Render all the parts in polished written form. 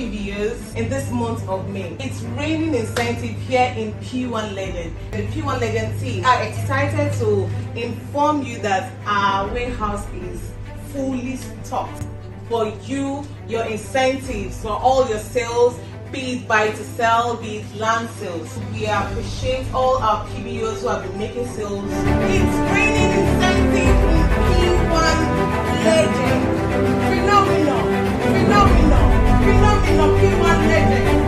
PBOs in this month of May. It's raining incentive here in PWAN Legend. The PWAN Legend team are excited to inform you that our warehouse is fully stocked for you, your incentives, for all your sales, be it buy to sell, be it land sales. We appreciate all our PBOs who have been making sales. It's raining incentive in PWAN Legend. Phenomenal, PWAN Legend.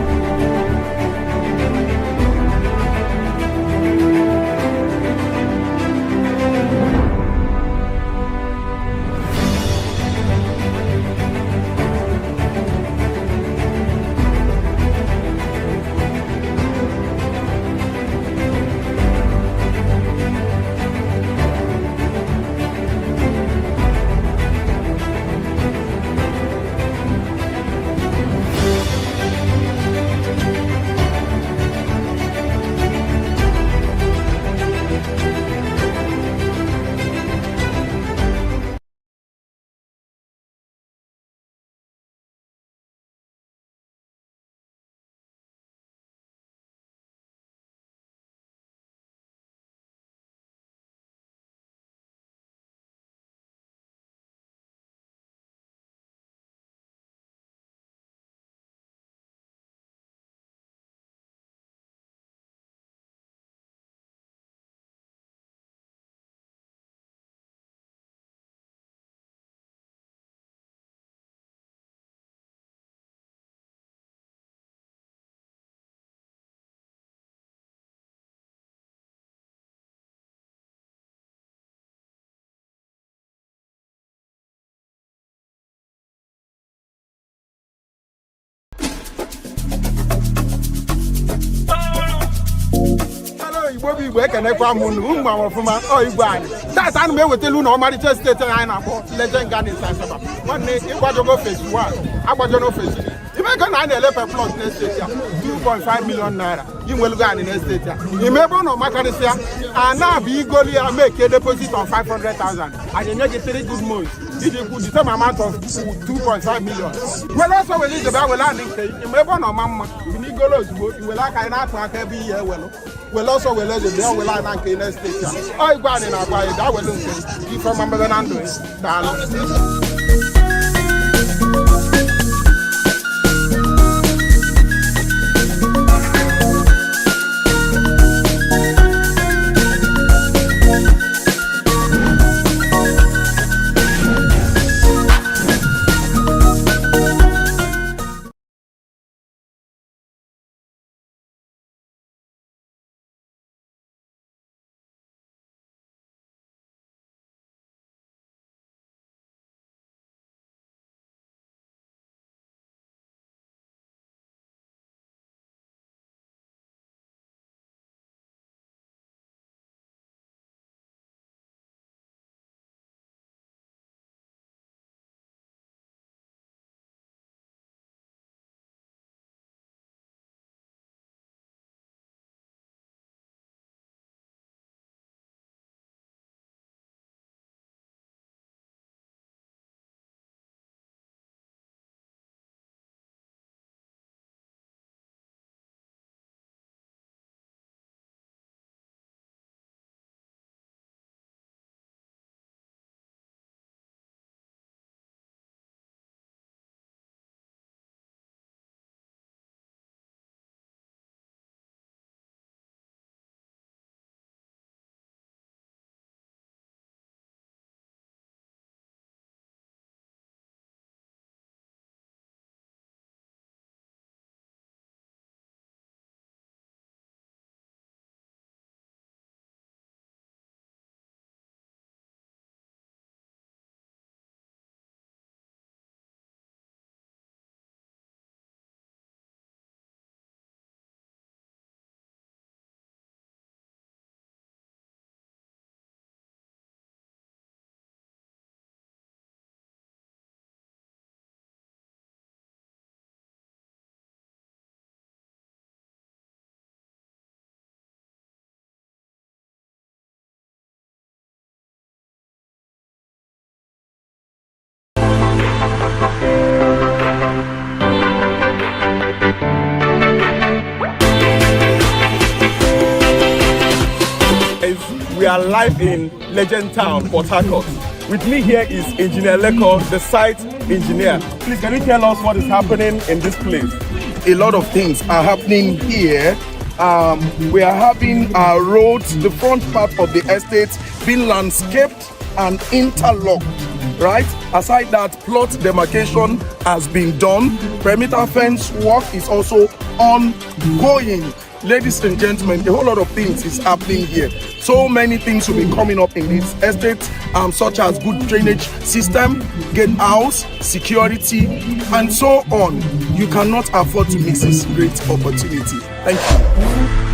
Igbo ekenekwa m unu ma ọfụma Igbo anyị tata ana m ewetelu na ọmarịcha steeti anyị na-akpọ Legend Garden Asaba nwanne ịgbajogo phase 1 agbajogo phase 2 imego na anyị na-elepe plot na steeti a 2.5 million naira inwelugo anyị na steeti a imebe ụlọ makarịsịa a na-abụ igoli ya make deposit of 500,000 anyị enye gị 3 good months iji kwu the same amount of 2.5 million were ọsọ were ijebe were adị nke imebe ụlọ ma mma n'igolo ozugbo iwere aka anyị na-atụ aka ebe ihe ewelu wele ọsọ wele eze bịa wele ana nke next state a Igwe anyị na-agwa anyị gaa wele nke ifeọma mbebe na ndụ daalụ We are live in Legend Town, Port Harcourt. With me here is Engineer Lekki, the site engineer. Please, can you tell us what is happening in this place? A lot of things are happening here. We are having roads, the front part of the estate being landscaped and interlocked, right? Aside that, plot demarcation has been done. Perimeter fence work is also ongoing. Ladies and gentlemen, a whole lot of things is happening here. So many things will be coming up in this estate, such as good drainage system, gate house, security, and so on. You cannot afford to miss this great opportunity. Thank you.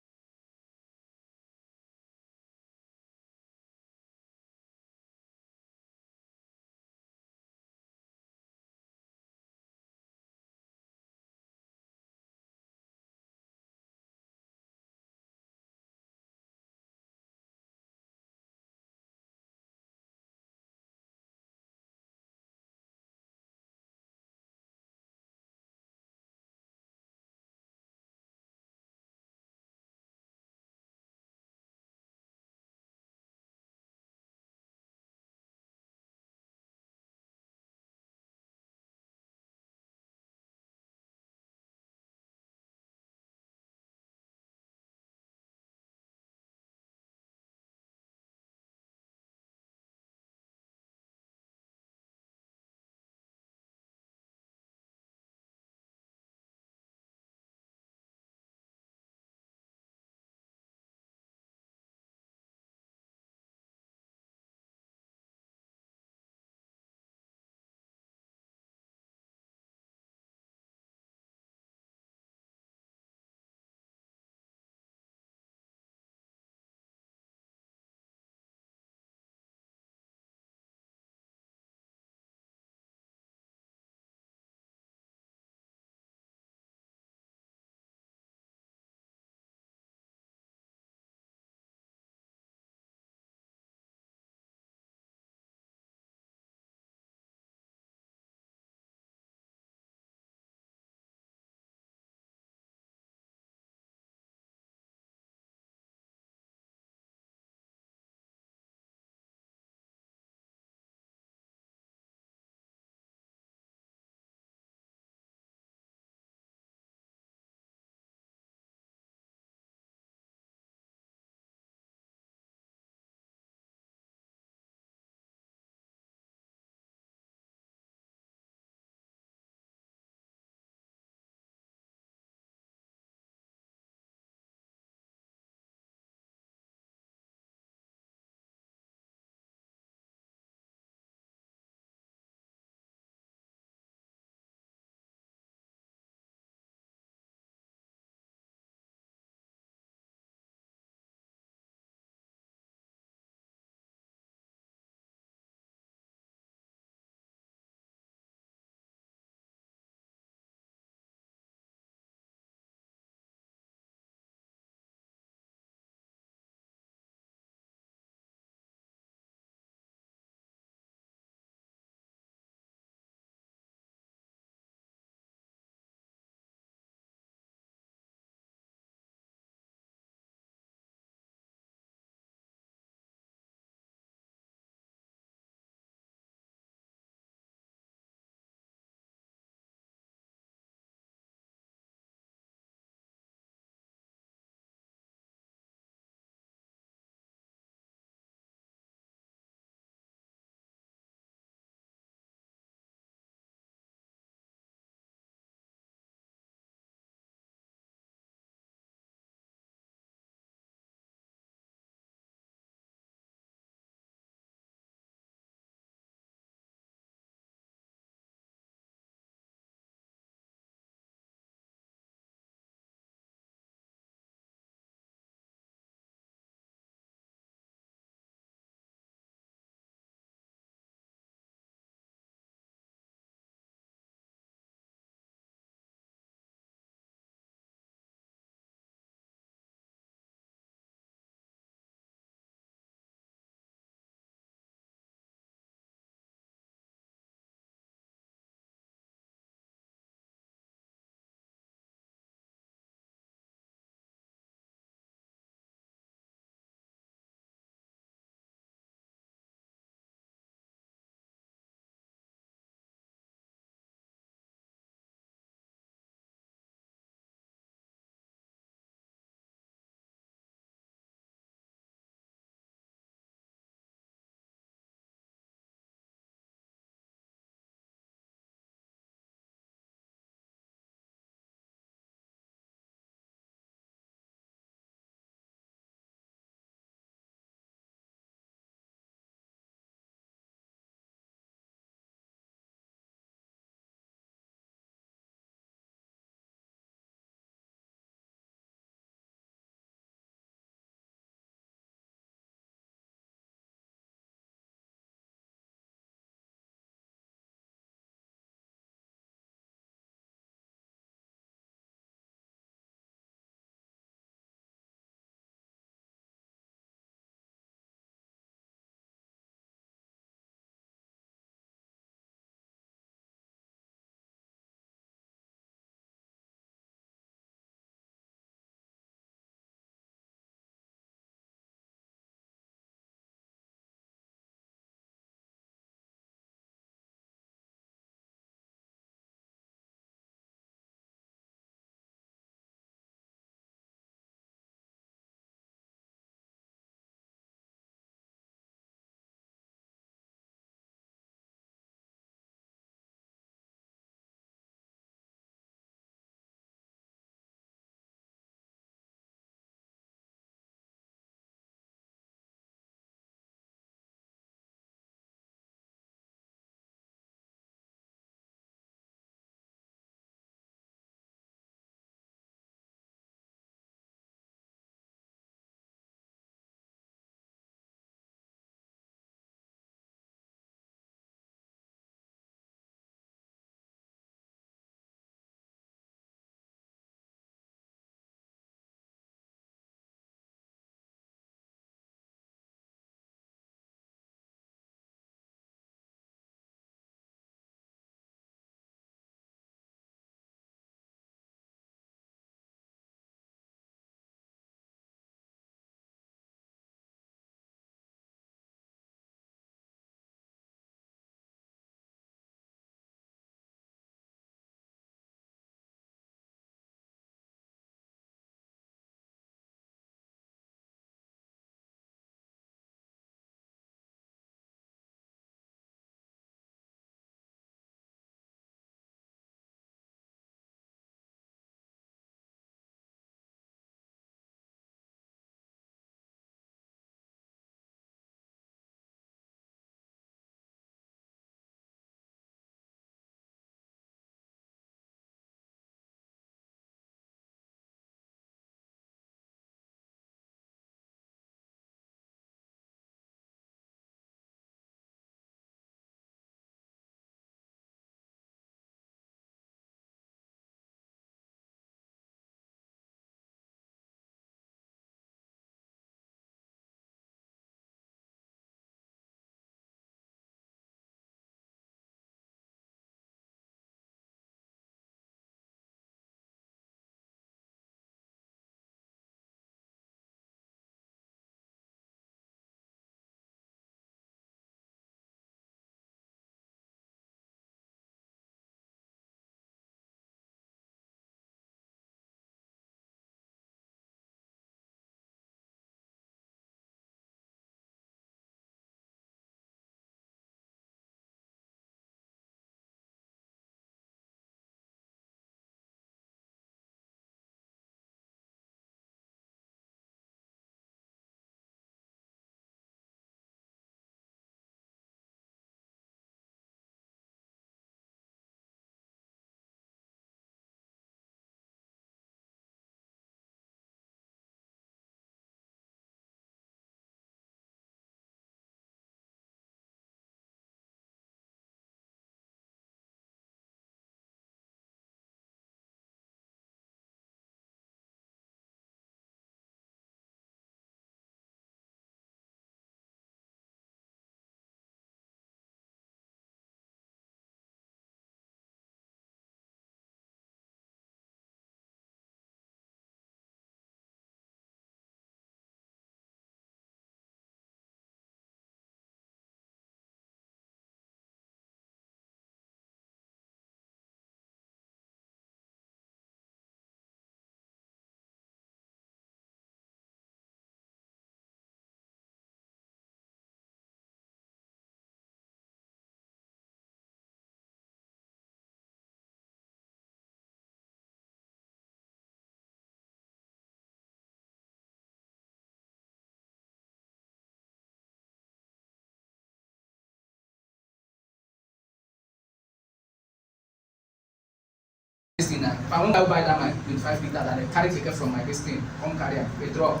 If I want to buy that my 25 liter, that I carry ticket from my thing, come carry a drop.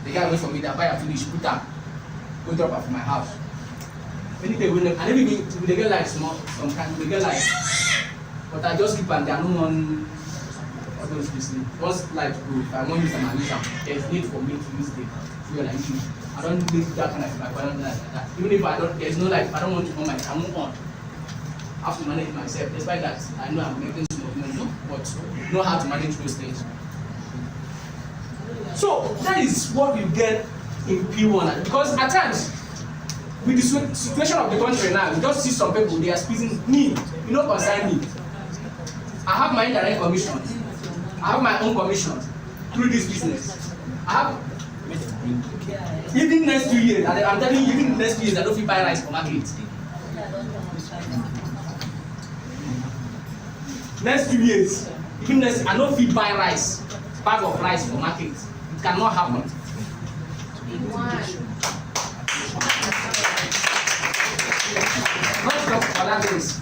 The guy wait for me, that buy a finish, put up, go drop off my house. Many people will, and even they get like small, sometimes they get like, but I just keep and they are no one. Those listening. Once like if I want to use them, I use them. There's need for me to use the fuel I use. I don't need that kind of like that. Even if I don't, there's no like I don't want to know my I move on. I have to manage myself. Despite that, I know I'm making some money, but know how to manage those things. So that is what you get in P1, because at times with the situation of the country now, we just see some people they are squeezing me. You know, concern me. I have my indirect commission. I have my own commission through this business. I have even next 2 years, and I'm telling you, even next 2 years, I don't feel buy rice for market. Next 2 years, even next, I don't feel buy rice, bag of rice for market. It cannot happen. Not just for that things.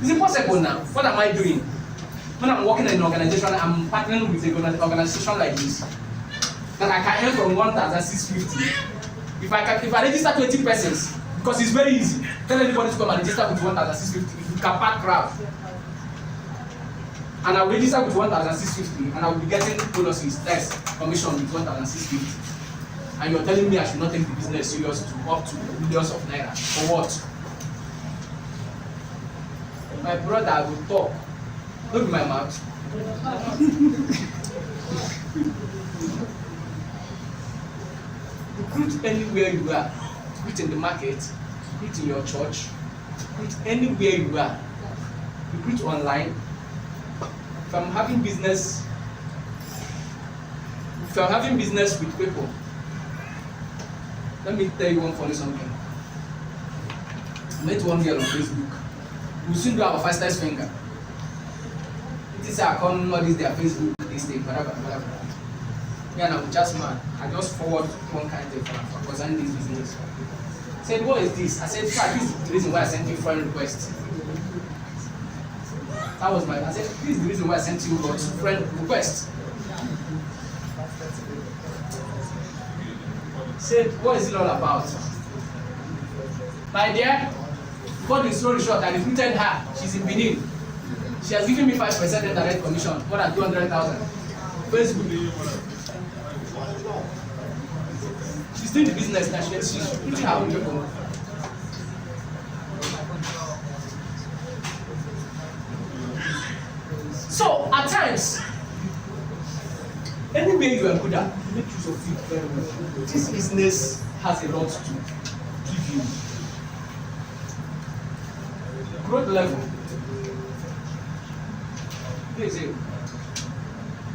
It's impossible now. What am I doing? When I'm working in an organization, I'm partnering with an organization like this, that I can earn from 1,650. If I register 20 persons, because it's very easy, tell anybody to come and register with 1,650. You can pack crowd. And I will register with 1,650, and I will be getting bonuses, tax, commission with 1,650. And you're telling me I should not take the business serious to up to millions of naira. For what? My brother will talk. Look at my mouth. Recruit anywhere you are. Recruit in the market. Recruit in your church. Recruit anywhere you are. Recruit online. If I'm having business with people, let me tell you one funny something. I met one girl on Facebook. We'll soon do our fastest finger. This is our common, all this their Facebook, this thing, whatever. Yeah, and I'm just mad. I just forward one kind of thing for concerning this business. I said, what is this? I said, this is the reason why I sent you friend request. That was I said, this is the reason why I sent you friend request. Said, what is it all about? My dear, cut the story short, I recruited her. She's in Benin. She has given me 5% indirect commission, more than 200,000. Facebook. She's doing the business now. She's recruiting her own people. So, at times, anywhere you are good at, make use of it very well. This business has a lot to give you. Growth level. Please, we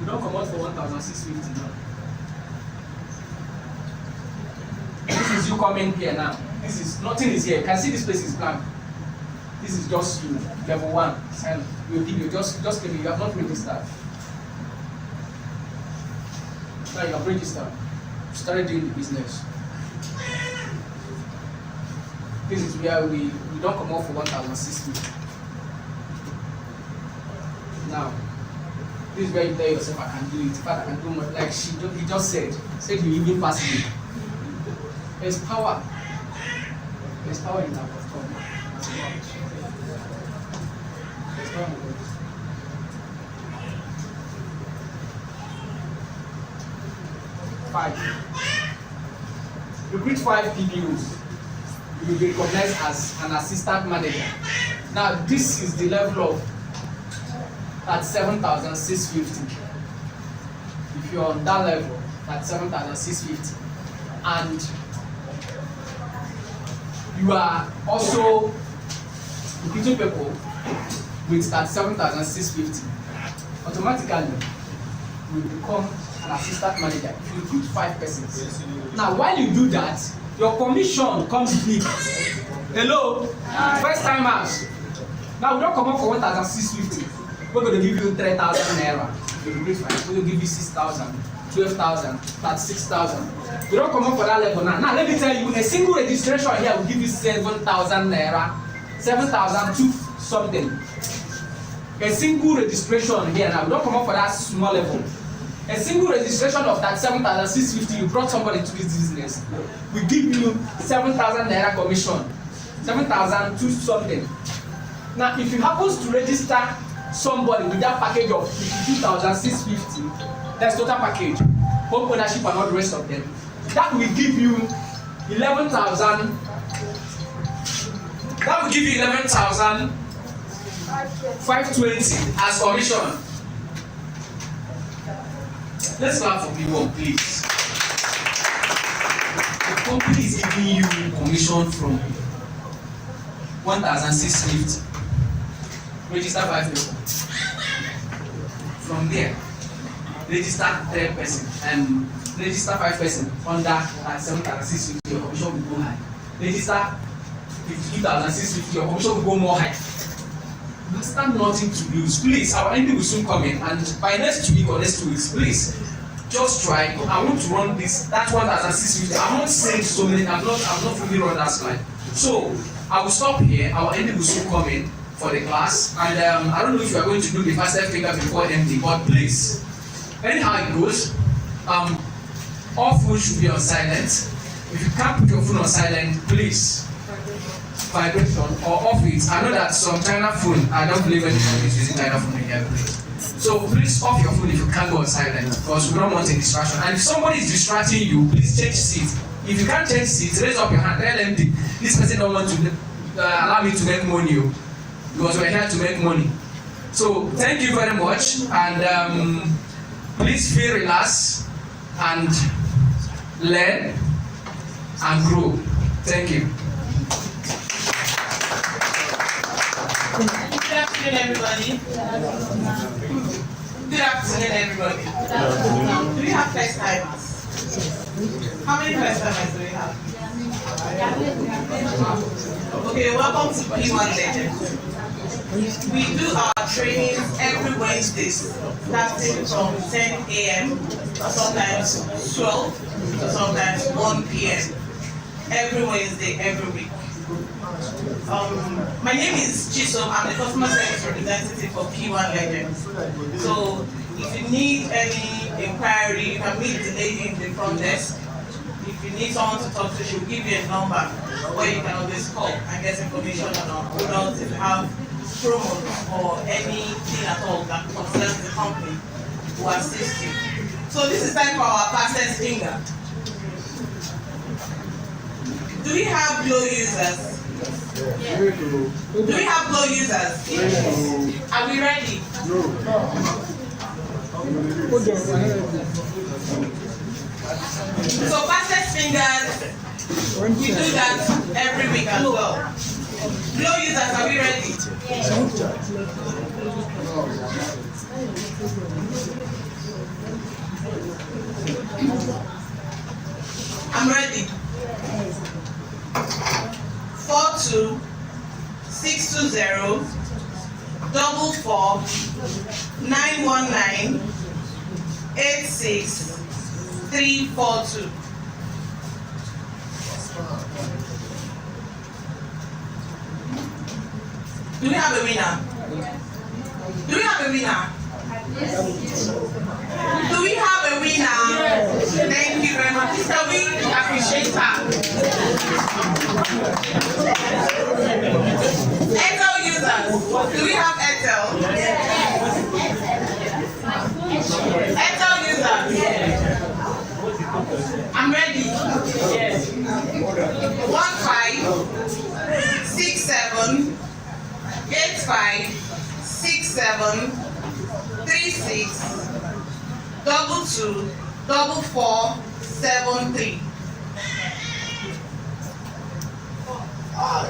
don't come out for 1,650 now. This is you coming here now. This is nothing is here. You can see this place is blank. This is just you, level 1. And we'll give you just give me. You have not registered. Now you have registered. You started doing the business. This is where we don't come off for 1,650. Now, this is where you tell yourself, I can do it. In fact, I can do more. Like you just said you even pass me. There's power. There's power in our tongue. There's power in our tongue. 5. Recruit 5 PPOs. You will be recognized as an assistant manager. Now, this is the level of at 7,650. If you're on that level, at 7,650, and you are also recruiting people with that 7,650, automatically you will become an assistant manager. If you recruit 5 persons. Now, while you do that, your commission comes big. Hello, first timers. Now we don't come up for 1,650. We're going to give you 3,000 naira. We're going to give you 6,000, 12,000, 36,000. We don't come up for that level now. Now let me tell you, a single registration here will give you 7,000 naira, 7,000 to something. a single registration here now, we don't come up for that small level. A single registration of that 7,650, you brought somebody to this business. We give you 7,000 naira commission, 7,000 to something. Now, if you happen to register somebody with that package of 52,650, that's total package, home ownership and all the rest of them, that will give you 11,000. That will give you 11,520 as commission. Let's clap for P1, please. The company is giving you commission from 1,650. Register 5 people. From there, register 10 person and register 5 person under that 7,650. Your commission will go high. Register 52,650. Your commission will go more high. You stand nothing to lose. Please, our ending will soon come in, and by next week or next 2 weeks, please just try. I want to run this. That 1,650. I'm not saying so many. I've not really run that slide. So I will stop here. Our ending will soon come in for the class, and I don't know if you are going to do the fastest finger before ending, but please, anyhow it goes, all phone should be on silent. If you can't put your phone on silent, please. Vibration or off it. I know that some China phone, I don't believe anyone is using China phone in here, please. So please off your phone if you can't go on silent, because we don't want a distraction. And if somebody is distracting you, please change seat. If you can't change seat, raise up your hand. Tell them this person don't want to allow me to make money, because we're here to make money. So thank you very much, and please feel relaxed and learn and grow. Thank you. Good afternoon, everybody. Good afternoon, everybody. Do we have first timers? How many first timers do we have? Okay, welcome to P1 Legend. We do our trainings every Wednesday, starting from 10 a.m. or sometimes 12 or sometimes 1 p.m. Every Wednesday, every week. My name is Chioma. I'm the customer service representative for P1 Legend. So if you need any inquiry, you can meet the lady in the front desk. If you need someone to talk to, she'll give you a number where you can always call and get information on our products. If you have promos or anything at all that concerns the company, we'll assist you. So this is time for our fastest finger. Do we have glow users? Yeah. Do we have glow users? Yes. Are we ready? No. So fastest fingers, we do that every week as well. Glow users, are we ready? Yes. I'm ready. 42-620-44-919-8634. Do we have a winner? Do we have a winner? Do we have a winner? Thank you very much. Can we appreciate her? Airtel users. Do we have Airtel? Airtel users. I'm ready. Yes. 15-67-85-67-36-22-44-73.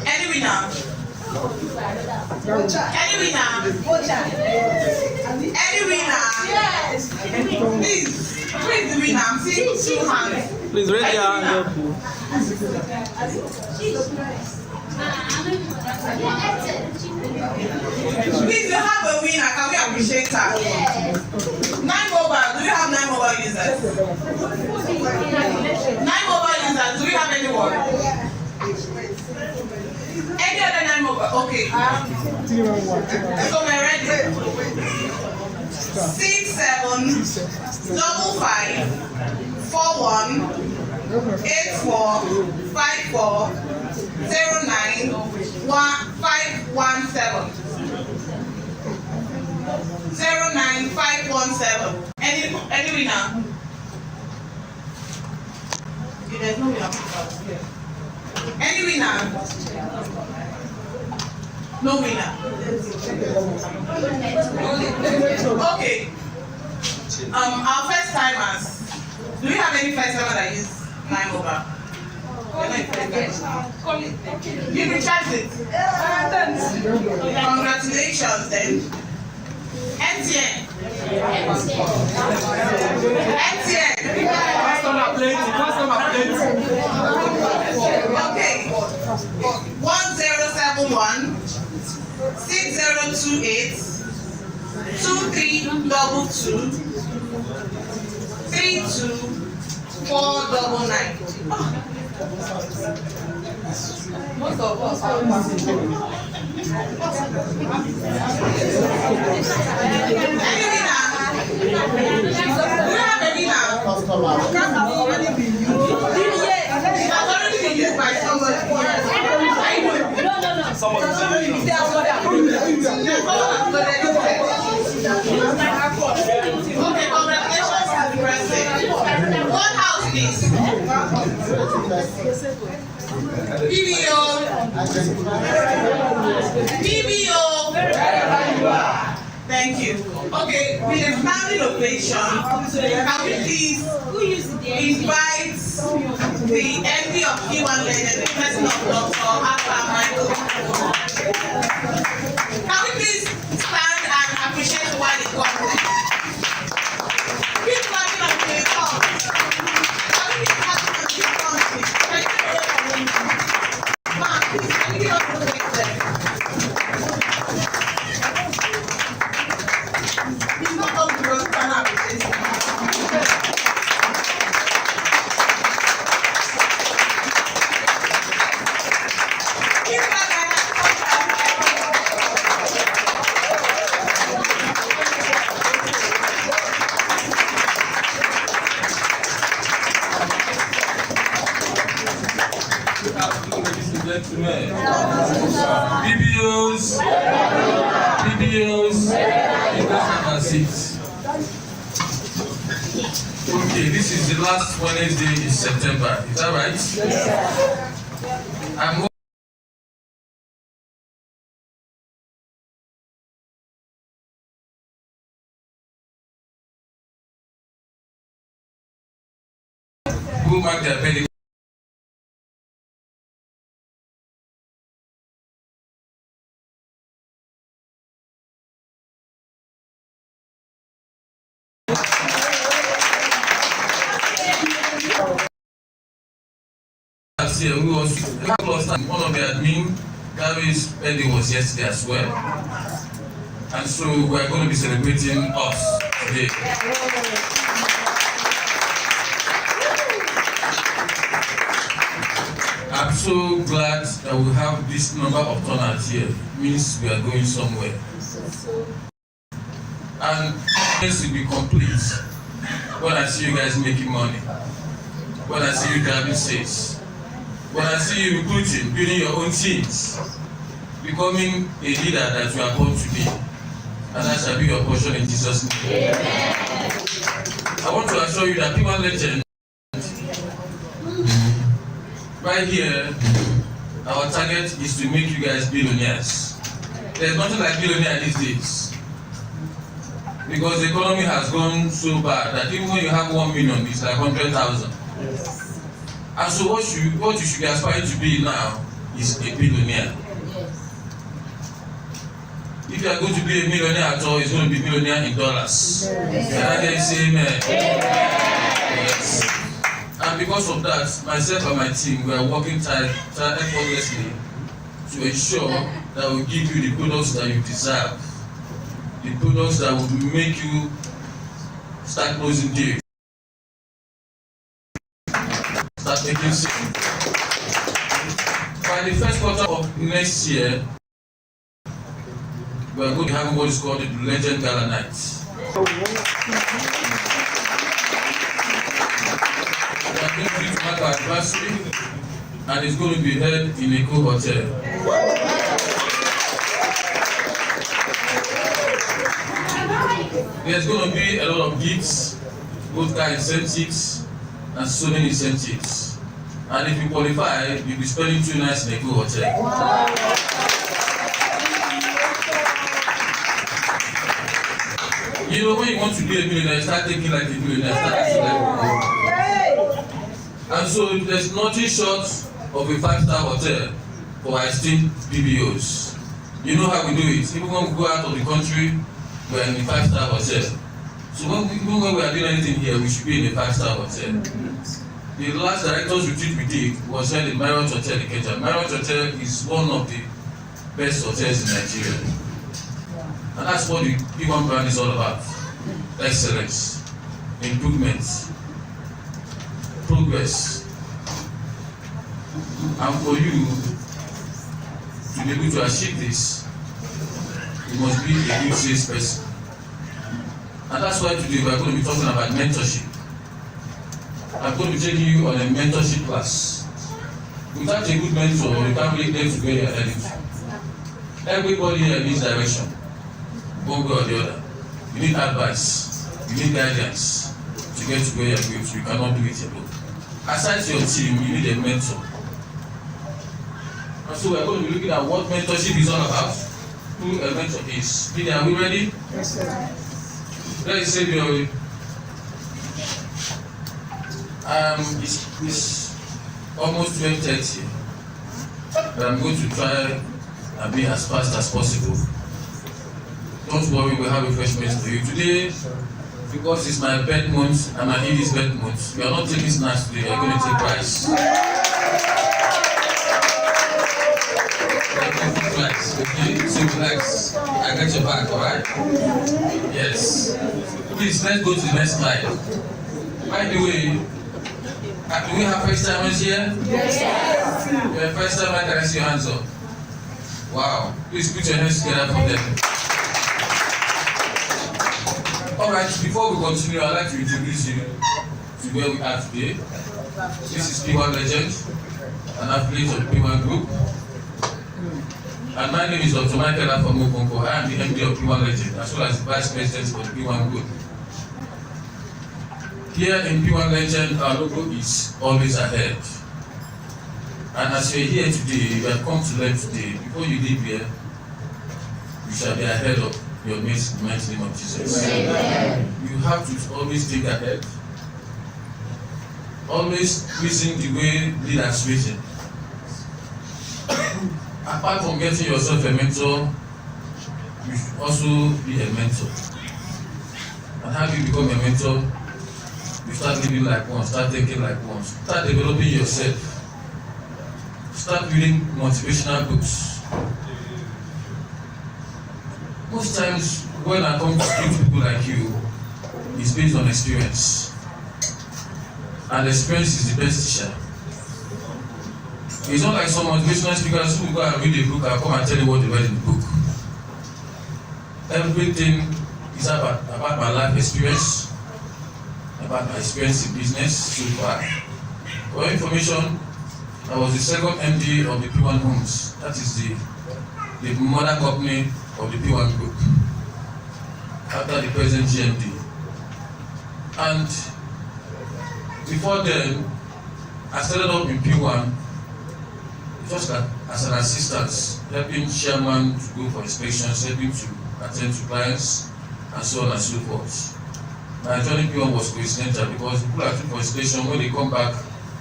Any winner? Any winner? Any winner? Yes. Please, please, the winner. I'm seeing 2 hands. Please raise your hand up. Please, you have a winner. Can we appreciate her? 9 mobile. Do we have 9 mobile users? 9 mobile users. Do we have anyone? Any other 9 mobile? Okay. So we're ready. 09517. Any winner? There's no winner. Any winner? No winner. Okay. Our first timers. Do we have any first timer that use 9 over? You recharged it. Congratulations then. MTN. Customer plate. Okay. 1071 6028 2322 32499. Most of us are okay, congratulations to the president. What house is PBO. Thank you. Okay, with the family location, can we please invite the MD of P1 Legend, the person of Dr. Afam. Can we please stand and appreciate why they come? Keep clapping until they come. Can we keep clapping until they come? Ma'am, please, can we give us a little bit? He's not going to go to Ghana with this. PBOs, okay, this is the last Wednesday in September, is that right? Yes. I'm who mark their birthday. Who was one of the admin, Gary's birthday was yesterday as well. And so we're going to be celebrating us today. I'm so glad that we have this number of turnouts here. It means we are going somewhere. And this will be complete when I see you guys making money, when I see you driving sales, when I see you recruiting, building your own teams, becoming a leader that you are born to be. And that shall be your portion in Jesus' name. Amen. I want to assure you that P1 Legend, right here, our target is to make you guys billionaires. There's nothing like billionaire these days. Because the economy has gone so bad that even when you have 1 million, it's like 100,000. And so what you should be aspiring to be now is a billionaire. If you are going to be a millionaire at all, it's going to be millionaire in dollars. Can I get you say amen? Yes. And because of that, myself and my team, we are working effortlessly to ensure that we give you the products that you deserve. The products that will make you start closing deals. Start making sales. By the first quarter of next year, we are going to have what is called the Legend Gala Night. We are going to mark our anniversary, and it's going to be held in a cool hotel. There's going to be a lot of gifts, both car incentives and so many incentives. And if you qualify, you'll be spending 2 nights in a cool hotel. Wow. You know, when you want to be a millionaire, start thinking like a millionaire, start acting like one. And so there's nothing short of a 5-star hotel for our esteemed PBOs. You know how we do it. Even when we go out of the country, we're in a 5-star hotel. So even when we are doing anything here, we should be in a 5-star hotel. The last director's retreat we did was held in Marriott Hotel in Ikota. Marriott Hotel is one of the best hotels in Nigeria. And that's what the P1 brand is all about. Excellence, improvement, progress. And for you to be able to achieve this, you must be a good sales person. And that's why today we are going to be talking about mentorship. I'm going to be taking you on a mentorship class. Without a good mentor, you can't really get to where you are heading to. Everybody here needs direction, one way or the other. You need advice, you need guidance to get to where you are going to. You cannot do it alone. Aside your team, you need a mentor. And so we are going to be looking at what mentorship is all about, who a mentor is. Are we ready? Yes, sir. Let's say it's almost 12:30, but I'm going to try and be as fast as possible. Don't worry, we'll have refreshments for you today. Because it's my bed month and my Eid is bed month, we are not taking snacks today, we are going to take rice. Okay, so relax. I got your back, alright? Yes. Please, let's go to the next slide. By the way, do we have first timers here? Yes. You have first timer, can I see your hands up? Wow. Please put your hands together for them. Alright, before we continue, I'd like to introduce you to where we are today. This is P1 Legend, an affiliate of the P1 Group. And my name is Dr. Micheal Afam Okonkwo. I am the MD of P1 Legend, as well as the Vice President for the P1 Group. Here in P1 Legend, our logo is always ahead. And as you're here today, you have come to learn today. Before you leave here, you shall be ahead of your mates in the mighty name of Jesus. Amen. You have to always think ahead. Always reason the way leaders reason. Apart from getting yourself a mentor, you should also be a mentor. And how do you become a mentor? You start living like one, start thinking like one, start developing yourself. Start reading motivational books. Most times when I come to speak to people like you, it's based on experience. And experience is the best teacher. It's not like some motivational speakers who go and read a book and come and tell you what they read in the book. Everything is about my life experience, about my experience in business so far. For your information, I was the second MD of the P1 Homes. That is the mother company of the P1 Group, after the present GMD. And before then, I started up in P1 just as an assistant, helping chairman to go for inspections, helping to attend to clients, and so on and so forth. My joining P1 was coincidental because people are doing for inspection, when they come back,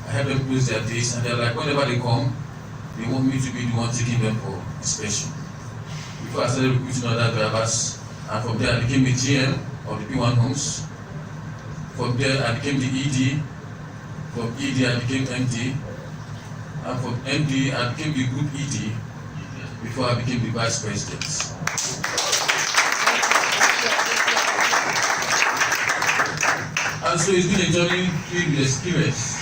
I help them close their days, and they're like, whenever they come, they want me to be the one taking them for inspection. Before I started recruiting other drivers, and from there I became the GM of the P1 Homes. From there I became the ED. From ED I became MD. And from MD I became the Group ED before I became the Vice President. And so it's been a journey filled with experience.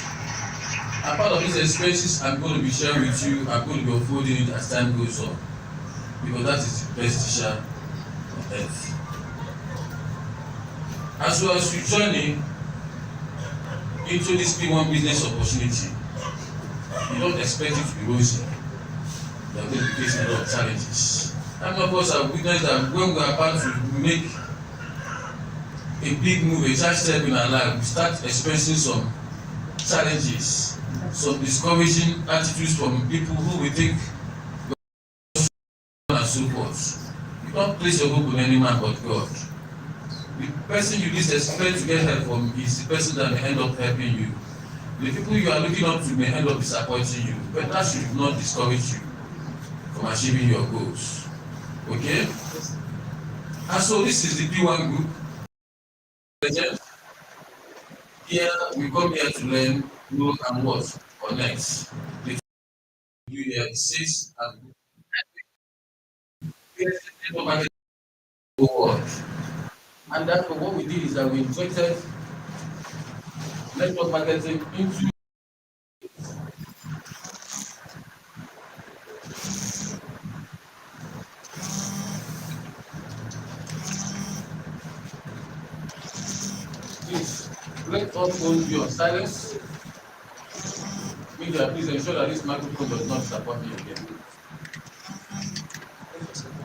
And part of these experiences I'm going to be sharing with you, I'm going to be unfolding it as time goes on. Because that is the best teacher earth. As well as you journey into this P1 business opportunity, you don't expect it to be rosy. You are going to be facing a lot of challenges. And of course, I've witnessed that when we are about to make a big move, a large step in our life, we start experiencing some challenges, some discouraging attitudes from people who we think and so forth. You don't place your hope on any man but God. The person you least expect to get help from is the person that may end up helping you. The people you are looking up to may end up disappointing you, but that should not discourage you from achieving your goals. Okay? And so this is the P1 group. Here we come here to learn, know, and what? Connect. The you here says and and that's what we did is that we injected network marketing into please let all phones be on silence. Media, please ensure that this microphone does not support me again.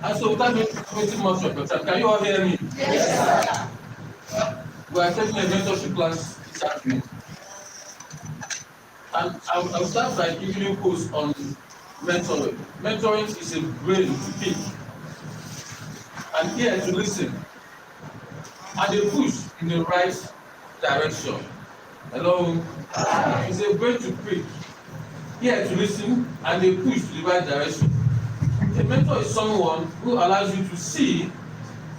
And so without wasting much of your time, can you all hear me? Yes, sir. We are taking a mentorship class this afternoon. And I'll start by giving you a post on mentoring. Mentoring is a brain to pick and here to listen and a push in the right direction. Hello? It's a brain to pick, here to listen and a push to the right direction. A mentor is someone who allows you to see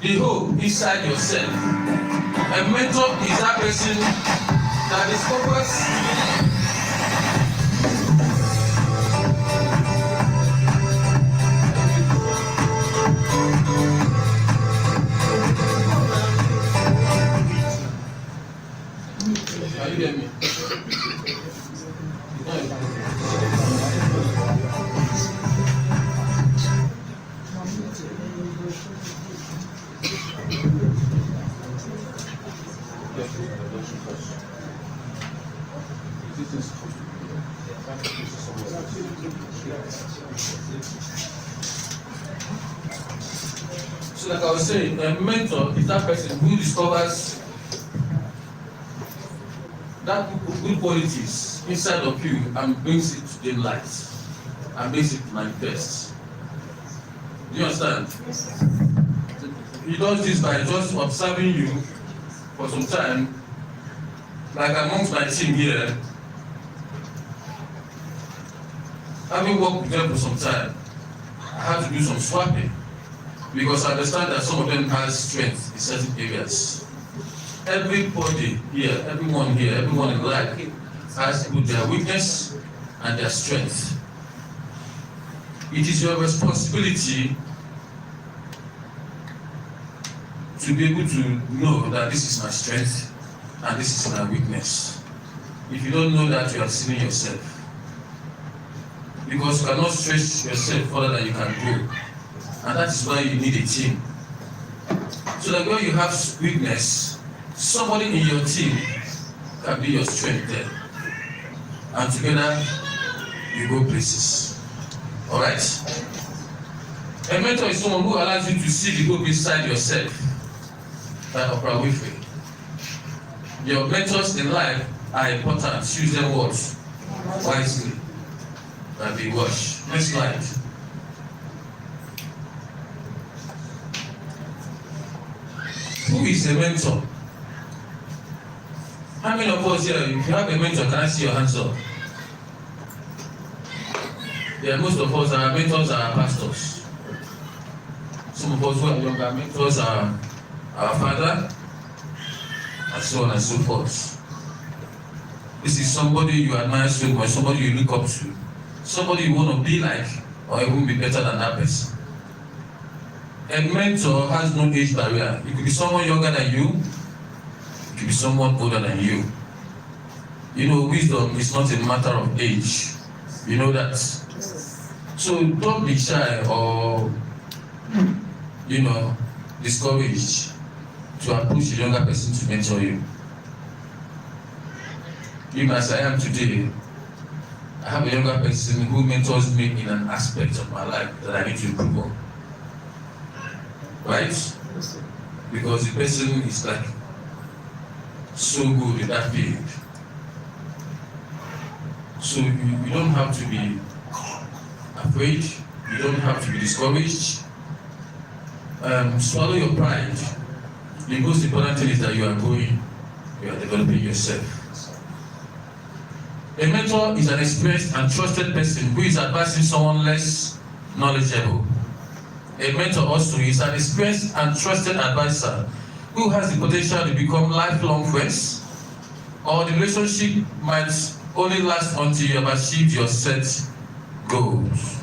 the whole inside yourself. A mentor is that person that discovers Can you hear me? So like I was saying, a mentor is that person who discovers that good qualities inside of you and brings it to the light and makes it manifest. Do you understand? He does this by just observing you for some time. Like amongst my team here, having worked with them for some time, I had to do some swapping because I understand that some of them has strength in certain areas. Everybody here, everyone in life has both their weakness and their strength. It is your responsibility to be able to know that this is my strength and this is my weakness. If you don't know that, you are deceiving yourself. Because you cannot stretch yourself further than you can go. And that is why you need a team. So that when you have weakness, somebody in your team can be your strength there. And together, you go places. Alright? A mentor is someone who allows you to see the hope inside yourself. By Oprah Winfrey. Your mentors in life are important. Choose them wisely. That be watched. Next slide. Who is a mentor? How many of us here, if you have a mentor, can I see your hands up? Yeah, most of us, our mentors are pastors. Some of us who are younger, mentors are our father, and so on and so forth. This is somebody you admire so much, somebody you look up to, somebody you want to be like, or even be better than that person. A mentor has no age barrier. It could be someone younger than you, it could be someone older than you. You know, wisdom is not a matter of age. You know that. So don't be shy or, discouraged to approach a younger person to mentor you. Even as I am today, I have a younger person who mentors me in an aspect of my life that I need to improve on. Right? Because the person is like so good in that field. So you don't have to be afraid, you don't have to be discouraged. Swallow your pride. The most important thing is that you are growing, you are developing yourself. A mentor is an experienced and trusted person who is advising someone less knowledgeable. A mentor also is an experienced and trusted advisor who has the potential to become lifelong friends, or the relationship might only last until you have achieved your set goals.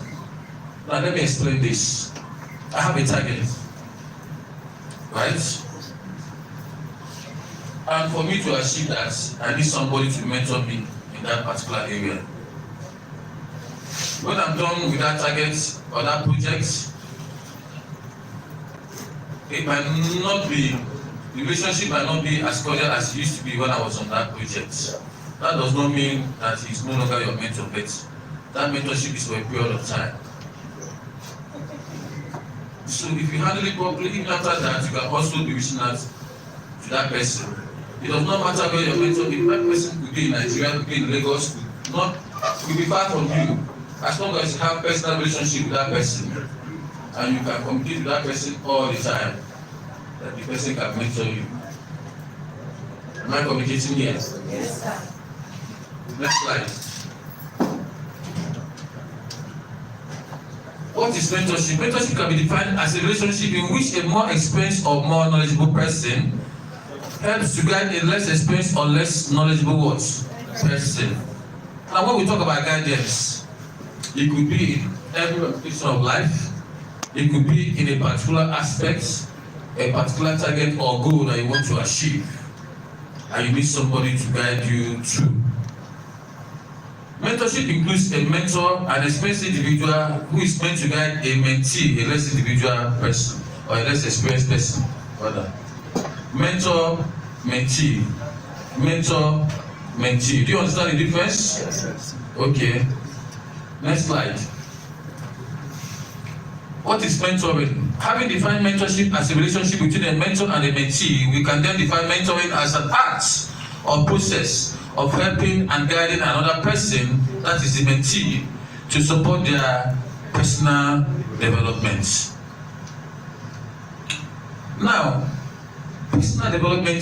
Now let me explain this. I have a target, right? And for me to achieve that, I need somebody to mentor me in that particular area. When I'm done with that target or that project, it might not be, the relationship might not be as cordial as it used to be when I was on that project. That does not mean that he's no longer your mentor, but that mentorship is for a period of time. So if you handle it properly, even after that, you can also be reaching out to that person. It does not matter where your mentor is. That person could be in Nigeria, could be in Lagos, could be far from you. As long as you have personal relationship with that person, and you can communicate with that person all the time, that the person can mentor you. Am I communicating here? Yes, sir. Next slide. What is mentorship? Mentorship can be defined as a relationship in which a more experienced or more knowledgeable person helps to guide a less experienced or less knowledgeable person. Now when we talk about guidance, it could be in every ramification of life, it could be in a particular aspect, a particular target or goal that you want to achieve, and you need somebody to guide you through. Mentorship includes a mentor, an experienced individual who is meant to guide a mentee, a less individual person, or a less experienced person, rather. Mentor, mentee. Mentor, mentee. Do you understand the difference? Yes. Okay. Next slide. What is mentoring? Having defined mentorship as a relationship between a mentor and a mentee, we can then define mentoring as an act or process of helping and guiding another person, that is the mentee, to support their personal development. Now, personal development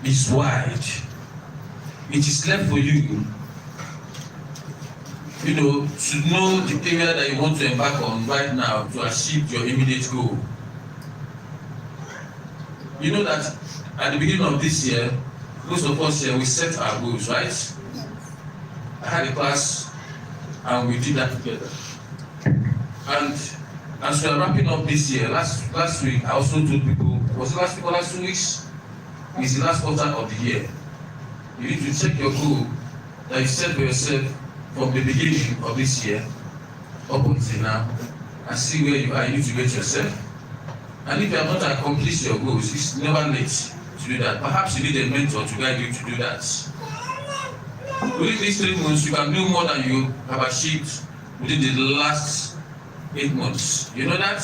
is wide. It is left for you, to know the area that you want to embark on right now to achieve your immediate goal. You know that at the beginning of this year, most of us here, we set our goals, right? I had a class and we did that together. And as we are wrapping up this year, last week, I also told people, was it last week or last 2 weeks? It's the last quarter of the year. You need to check your goal that you set for yourself from the beginning of this year up until now and see where you are. You need to get yourself. And if you have not accomplished your goals, it's never late to do that. Perhaps you need a mentor to guide you to do that. Within these 3 months, you can do more than you have achieved within the last 8 months. You know that?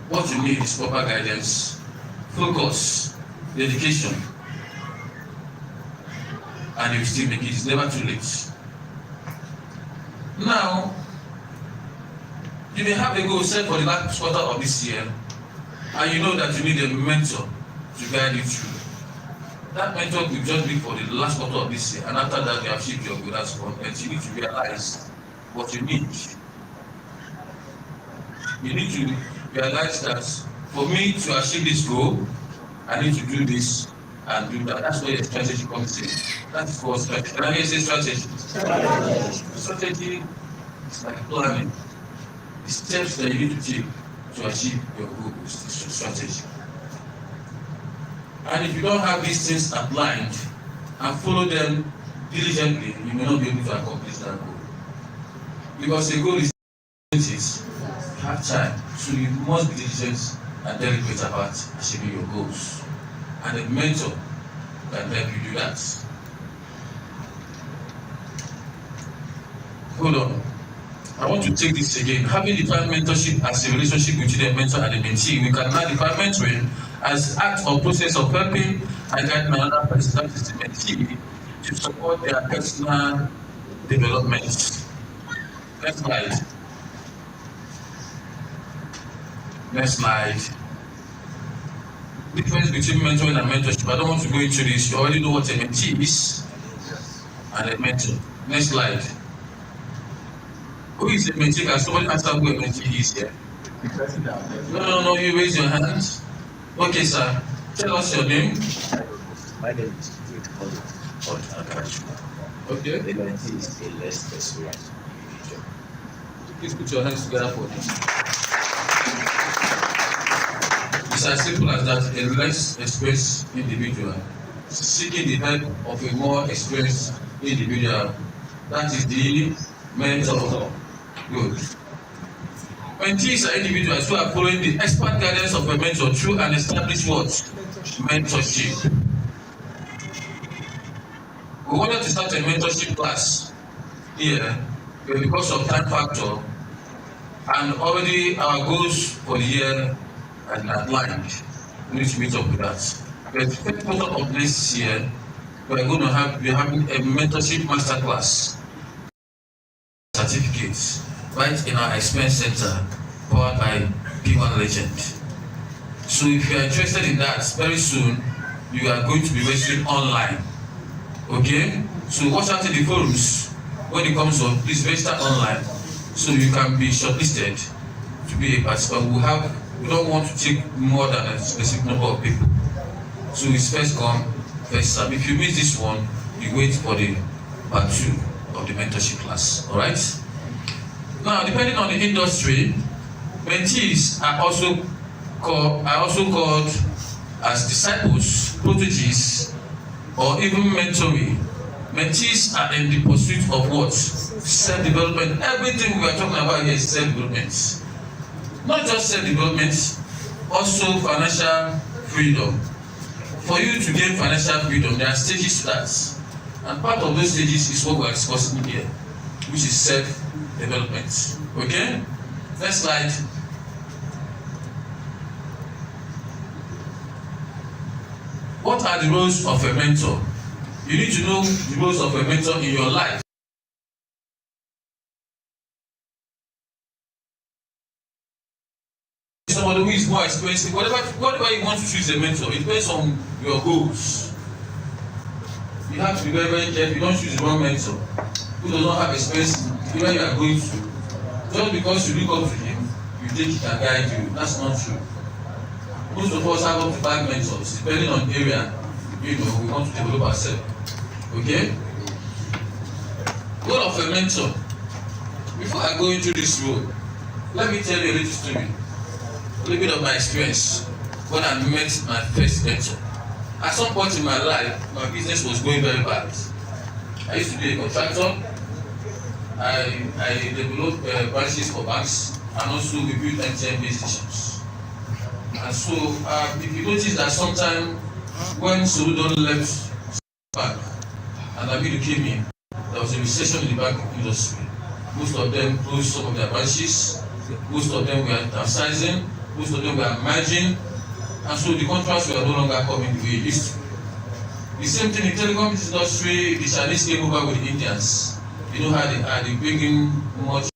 What you need is proper guidance, focus, dedication, and you will still make it. It's never too late. Now, you may have a goal set for the last quarter of this year, and you know that you need a mentor to guide you through. That mentor will just be for the last quarter of this year, and after that, you have achieved your goal. That's one. And you need to realize what you need. You need to realize that for me to achieve this goal, I need to do this and do that. That's where your strategy comes in. That's called strategy. Can I hear say strategy? Strategy is like planning. The steps that you need to take to achieve your goal is the strategy. And if you don't have these things outlined and follow them diligently, you may not be able to accomplish that goal. Because the goal is have time, so you must be diligent and deliberate about achieving your goals. And a mentor can help you do that. Hold on. I want to take this again. Having defined mentorship as a relationship between the mentor and the mentee, we can now define mentoring as act or process of helping and guiding another person, that is the mentee, to support their personal development. Next slide. Next slide. Difference between mentoring and mentorship. I don't want to go into this. You already know what a mentee is and a mentor. Next slide. Who is a mentee? Can somebody answer who a mentee is here? No, you raise your hand. Okay, sir. Tell us your name. My name is Ugochukwu. Okay. The mentee is a less experienced individual. Please put your hands together for this. It's as simple as that. A less experienced individual seeking the help of a more experienced individual. That is the mentor. Good. Mentees are individuals who are following the expert guidance of a mentor through an established what? Mentorship. We wanted to start a mentorship class here, but because of time factor and already our goals for the year are outlined, we need to meet up with that. But the first quarter of this year, we are going to be having a mentorship masterclass certificates right in our expense center powered by PWAN Legend. So if you are interested in that, very soon you are going to be registering online. Okay? So watch out in the forums when it comes up. Please register online so you can be shortlisted to be a participant. We don't want to take more than a specific number of people. So it's first come, first serve. If you miss this one, you wait for the part 2 of the mentorship class. Alright? Now, depending on the industry, mentees are also called as disciples, proteges, or even mentoring. Mentees are in the pursuit of what? Self-development. Everything we are talking about here is self-development. Not just self-development, also financial freedom. For you to gain financial freedom, there are stages to that. And part of those stages is what we are discussing here, which is self-development. Okay? Next slide. What are the roles of a mentor? You need to know the roles of a mentor in your life. Somebody who is more expensive, whatever you want to choose a mentor, it depends on your goals. You have to be very, very careful. You don't choose the wrong mentor who does not have experience where you are going to. Just because you look up to him, you think he can guide you. That's not true. Most of us have up to 5 mentors, depending on the area, we want to develop ourselves. Okay? Role of a mentor. Before I go into this role, let me tell you a little story. A little bit of my experience when I met my first mentor. At some point in my life, my business was going very bad. I used to be a contractor. I developed branches for banks, and also we built MTN base stations. And so, if you notice that sometime when Soludon left bank and Amidu came in, there was a recession in the bank industry. Most of them closed some of their branches. Most of them were downsizing. Most of them were merging. And so the contracts were no longer coming the way it used to. The same thing in the telecom industry, the Chinese came over with the Indians. You know how they bring in much.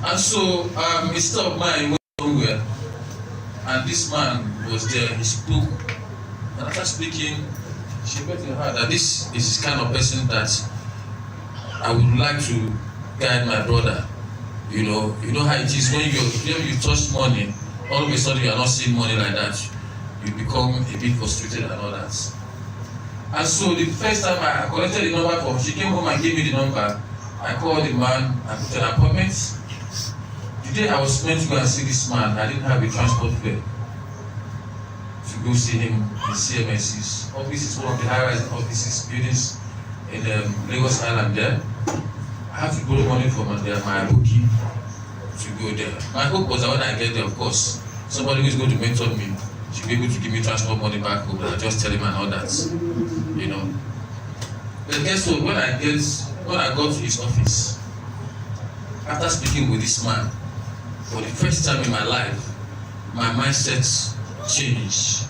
And so a sister of mine went somewhere, and this man was there. He spoke, and after speaking, she felt in her that this is the kind of person that I would like to guide my brother. You know how it is when you touch money, all of a sudden you are not seeing money like that. You become a bit frustrated and all that. And so the first time I collected the number from, she came home and gave me the number. I called the man and put an appointment. The day I was meant to go and see this man, I didn't have a transport fare to go see him in CMS. His office is one of the high-rise offices, buildings in Lagos Island there. I have to borrow money from my bookie to go there. My hope was that when I get there, of course, somebody who is going to mentor me should be able to give me transport money back home. I just tell him and all that, you know. But guess what? When I got to his office, after speaking with this man, for the first time in my life, my mindset changed.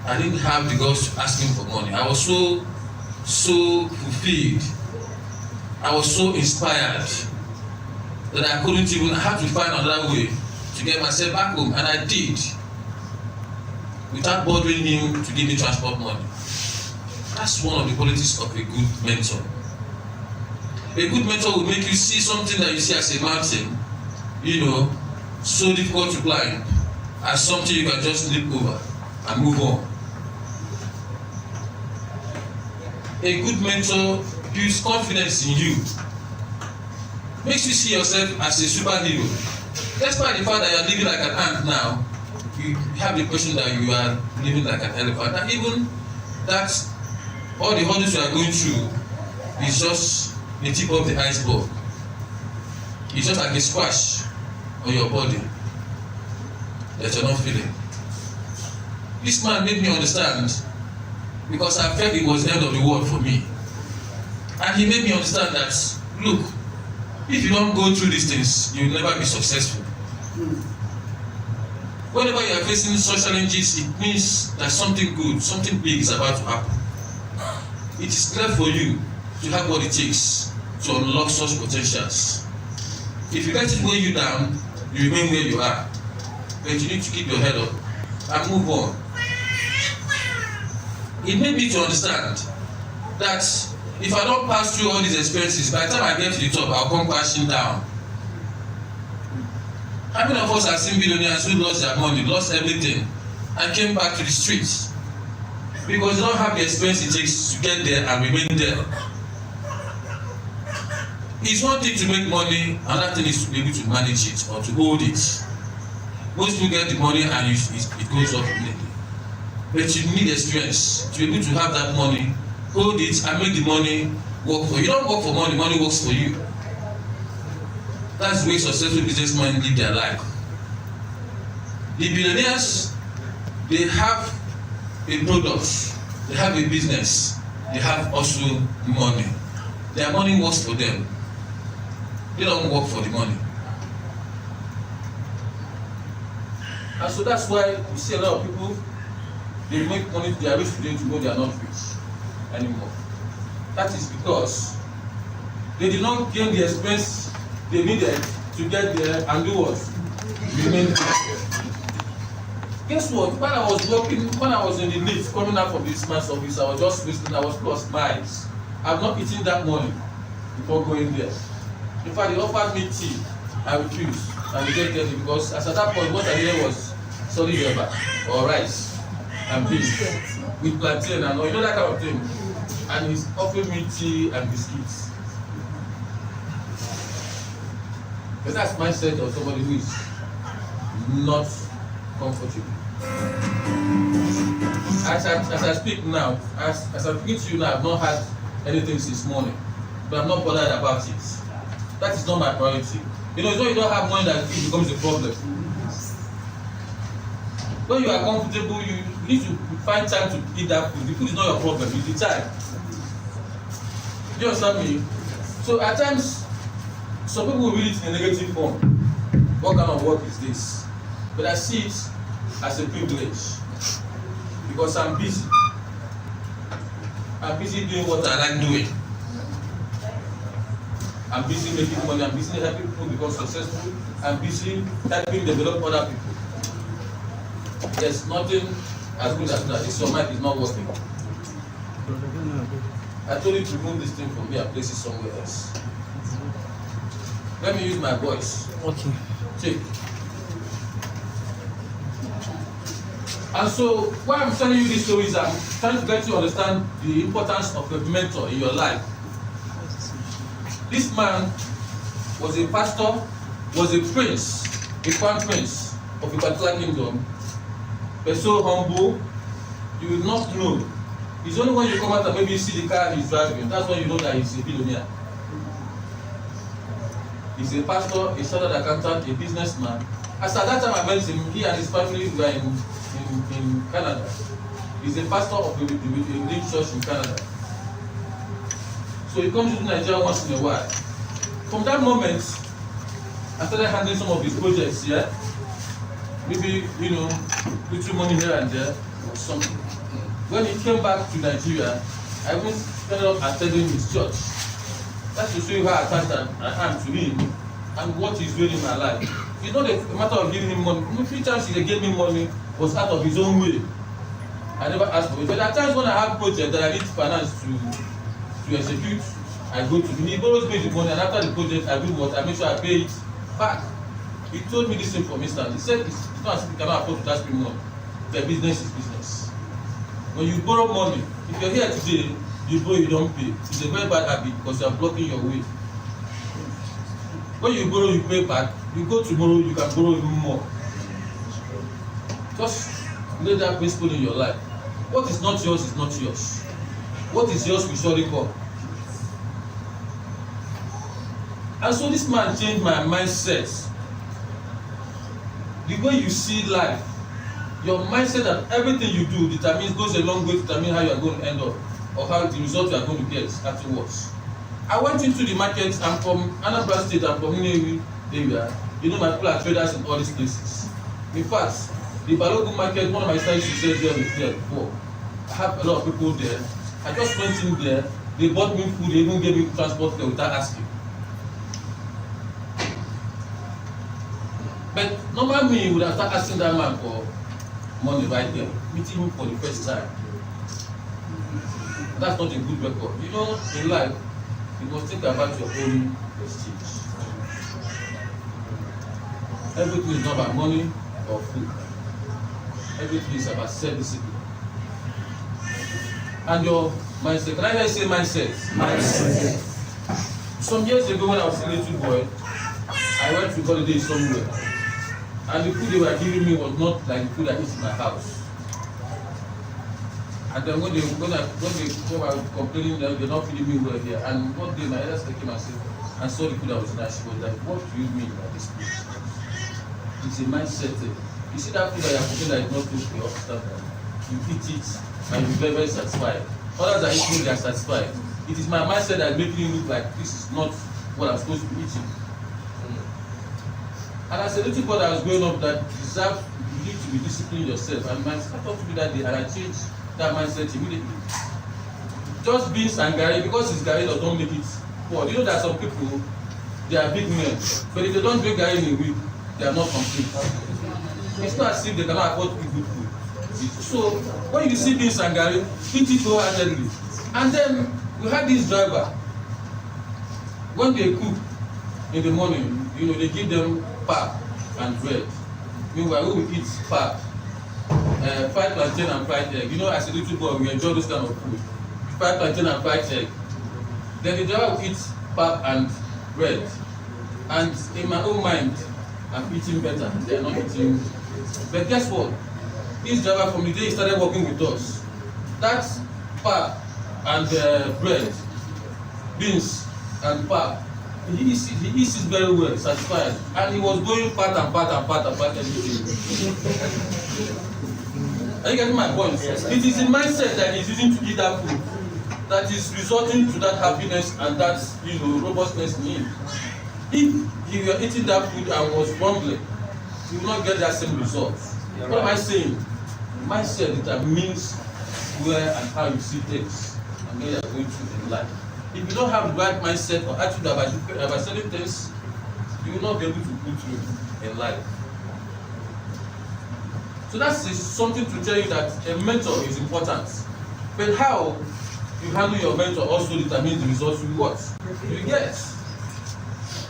I didn't have the guts to ask him for money. I was so fulfilled. I was so inspired that I couldn't even have to find another way to get myself back home, and I did, without bothering him to give me transport money. That's one of the qualities of a good mentor. A good mentor will make you see something that you see as a mountain, you know, so difficult to climb, as something you can just leap over and move on. A good mentor builds confidence in you, makes you see yourself as a superhero. Despite the fact that you are living like an ant now, you have the impression that you are living like an elephant. And even that, all the hurdles you are going through is just the tip of the iceberg. It's just like a squash on your body that you're not feeling. This man made me understand, because I felt it was the end of the world for me. And he made me understand that, look, if you don't go through these things, you will never be successful. Whenever you are facing such challenges, it means that something good, something big is about to happen. It is clear for you to have what it takes to unlock such potentials. If you let it weigh you down, you remain where you are. But you need to keep your head up and move on. It made me to understand that if I don't pass through all these experiences, by the time I get to the top, I'll come crashing down. How many of us have seen billionaires who lost their money, lost everything, and came back to the streets? Because they don't have the experience it takes to get there and remain there. It's one thing to make money, another thing is to be able to manage it or to hold it. Most people get the money and it goes up immediately. But you need experience to be able to have that money, hold it, and make the money work for you. You don't work for money, money works for you. That's the way successful businessmen live their life. The billionaires, they have a product, they have a business, they have also money. Their money works for them. They don't work for the money. And so that's why you see a lot of people, they make money, they are rich today, tomorrow they are not rich anymore. That is because they did not gain the experience they needed to get there and do what? Remain there. Guess what? When I was working, when I was in the lift coming out from this man's office, I was just listening, I was plus miles. I've not eaten that money before going there. In fact, they offered me tea. I refused. And they didn't get it because as at that point, what I heard was solid rubber or rice and beans with plantain and all, you know, that kind of thing. And he's offering me tea and biscuits. But that's mindset of somebody who is not comfortable. As I speak now, as I'm speaking to you now, I've not had anything since morning, but I'm not bothered about it. That is not my priority. You know, it's when you don't have money that it becomes a problem. When you are comfortable, you need to find time to eat that food. The food is not your problem, it's the time. Do you understand me? So at times, some people will read it in a negative form. What kind of work is this? But I see it as a privilege because I'm busy. I'm busy doing what I like doing. I'm busy making money. I'm busy helping people become successful. I'm busy helping develop other people. There's nothing as good as that. This your mic is not working. I told you to remove this thing from here and place it somewhere else. Let me use my voice. Okay. Check. And so, why I'm telling you these stories, I'm trying to get you to understand the importance of a mentor in your life. This man was a pastor, was a prince, a crown prince of a particular kingdom, but so humble, you will not know. It's only when you come out and maybe you see the car he's driving, that's when you know that he's a billionaire. He's a pastor, a chartered accountant, a businessman. As at that time I met him, he and his family were in Canada. He's a pastor of a big church in Canada. So he comes to Nigeria once in a while. From that moment, I started handling some of his projects here. Maybe, you know, little money here and there or something. When he came back to Nigeria, I even ended up attending his church. That's to show you how attached I am to him and what he's doing in my life. It's not a matter of giving him money. The few times he gave me money was out of his own way. I never asked for it. But there are times when I have projects that I need finance to execute, I go to him. He borrows me the money, and after the project, I do what? I make sure I pay it back. He told me this thing for instance. He said it's not as if you cannot afford to ask me money. The business is business. When you borrow money, if you're here today, you borrow, you don't pay. It's a very bad habit because you are blocking your way. When you borrow, you pay back. You go tomorrow, you can borrow even more. Just lay that principle in your life. What is not yours is not yours. What is yours will surely come. And so this man changed my mindset. The way you see life, your mindset that everything you do goes a long way to determine how you are going to end up or how the result you are going to get afterwards. I went into the market. I'm from Anambra State. I'm from Nnewi area. You know, my people are traders in all these places. In fact, the Balogun market, one of my friends said there before. I have a lot of people there. I just went in there. They bought me food. They even gave me transport there without asking. But normally me would have started asking that man for money right there, meeting him for the first time. That's not a good record. You know, in life, you must think about your own prestige. Everything is not about money or food. Everything is about self-discipline. And your mindset. Can I hear you say mindset? Mindset. Some years ago when I was a little boy, I went to holiday somewhere. And the food they were giving me was not like the food I eat in my house. And then when they were complaining that they're not feeding me well here, and one day my elder came and said, and saw the food I was in, and she was like, what do you mean by this food? It's a mindset. You see that food that you're cooking that is not good for your stuff, you eat it and you're very, very satisfied. Others are eating, they are satisfied. It is my mindset that is making it look like this is not what I'm supposed to be eating. And as a little boy that was growing up, that you need to be disciplined yourself. And my sister talked to me that day, and I changed that mindset immediately. Just beans and garri, because it's garri that don't make it poor. You know that some people, they are big men, but if they don't drink garri in a week, they are not complete. It's not as if they cannot afford to eat good food. So when you see beans and garri, eat it wholeheartedly. And then we had this driver. When they cook in the morning, you know, they give them pap and bread. Meanwhile, we will eat pap, fried plantain and fried egg. You know, as a little boy, we enjoy this kind of food. Fried plantain and fried egg. Then the driver will eat pap and bread. And in my own mind, I'm eating better. They are not eating. But guess what? This driver, from the day he started working with us, that pap and bread, beans and pap, he eats it very well, satisfied, and he was going part everything. Are you getting my point? Yes, it is the mindset that he's using to eat that food that is resulting to that happiness and that, you know, robustness in him. If he were eating that food and was grumbling, he will not get that same result. What am I saying? Mindset determines where and how you see things and where you are going to in life. If you don't have the right mindset or attitude about certain things, you will not be able to go through in life. So that's something to tell you that a mentor is important. But how you handle your mentor also determines the results you what? You get.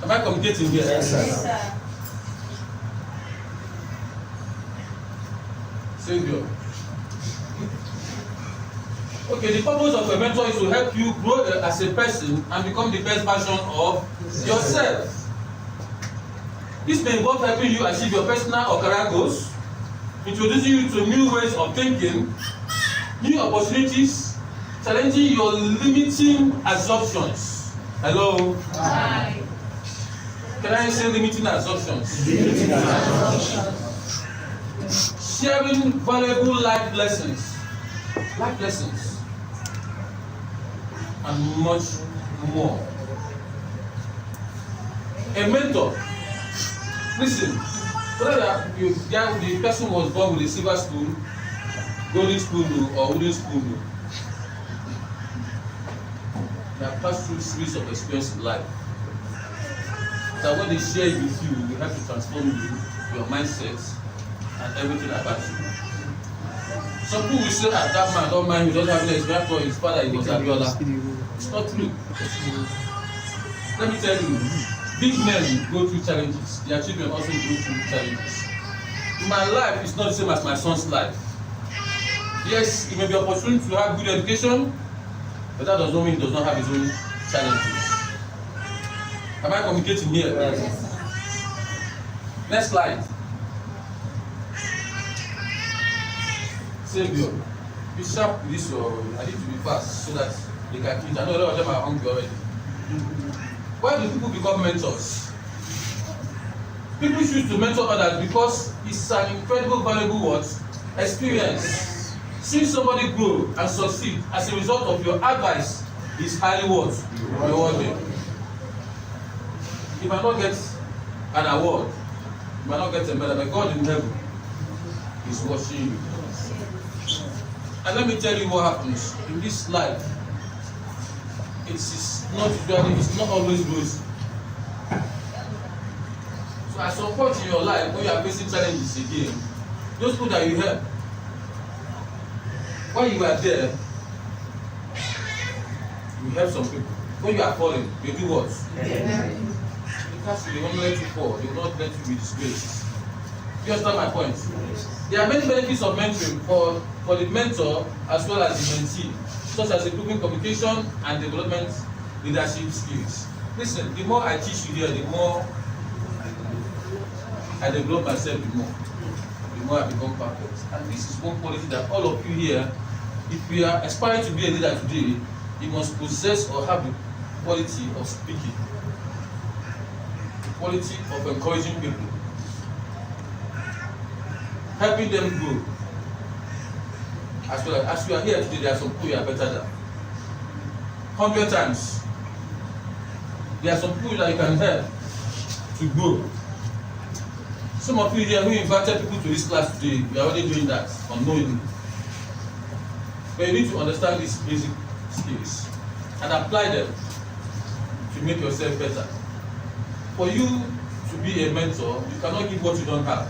Am I communicating here? Yes, sir. Savior. Okay, the purpose of a mentor is to help you grow as a person and become the best version of yourself. This may involve helping you achieve your personal or career goals, introducing you to new ways of thinking, new opportunities, challenging your limiting assumptions. Hello? Hi. Can I say limiting assumptions? Sharing valuable life lessons, and much more. A mentor. Listen, whether the person was born with a silver spoon, golden spoon, or wooden spoon, they have passed through series of experience in life. That when they share it with you, they have to transform you, your mindset, and everything about you. Some people will say that that man don't mind, he doesn't have any experience for his father, he was Abiola. It's not true. Let me tell you, big men go through challenges. Their children also go through challenges. My life is not the same as my son's life. Yes, it may be an opportunity to have good education, but that does not mean he does not have his own challenges. Am I communicating here? Yes. Next slide. Savior, be sharp with this. I need to be fast so that they can eat. I know a lot of them are hungry already. Why do people become mentors? People choose to mentor others because it's an incredible, valuable experience. Seeing somebody grow and succeed as a result of your advice is highly rewarding. You might not get an award, you might not get a medal, but God in heaven is watching you. And let me tell you what happens in this life. It's not always rosy. So at some point in your life, when you are facing challenges again, those people that you help, when you are there, you help some people. When you are falling, you do what? Because they won't let you fall, they will not let you be disgraced. You understand my point? There are many benefits of mentoring for the mentor as well as the mentee, such as improving communication and development leadership skills. Listen, the more I teach you here, the more I develop myself, the more I become perfect. And this is one quality that all of you here, if we are aspiring to be a leader today, you must possess or have the quality of speaking, the quality of encouraging people, helping them grow. As well as you are here today, there are some people you are better than 100 times. There are some people that you can help to grow. Some of you here who invited people to this class today, you are already doing that unknowingly. But you need to understand these basic skills and apply them to make yourself better. For you to be a mentor, you cannot give what you don't have,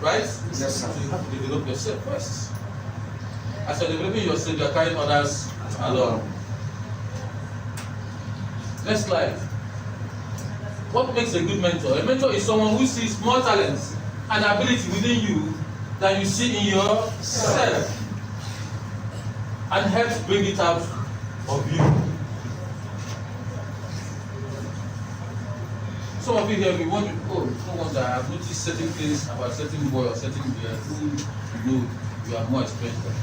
right? Yes, sir. So you have to develop yourself first. As you're developing yourself, you're carrying others along. Next slide. What makes a good mentor? A mentor is someone who sees more talents and ability within you than you see in yourself and helps bring it out of you. Some of you here, we want to, no wonder I have noticed certain things about certain boy or certain girl who you know you are more experienced than.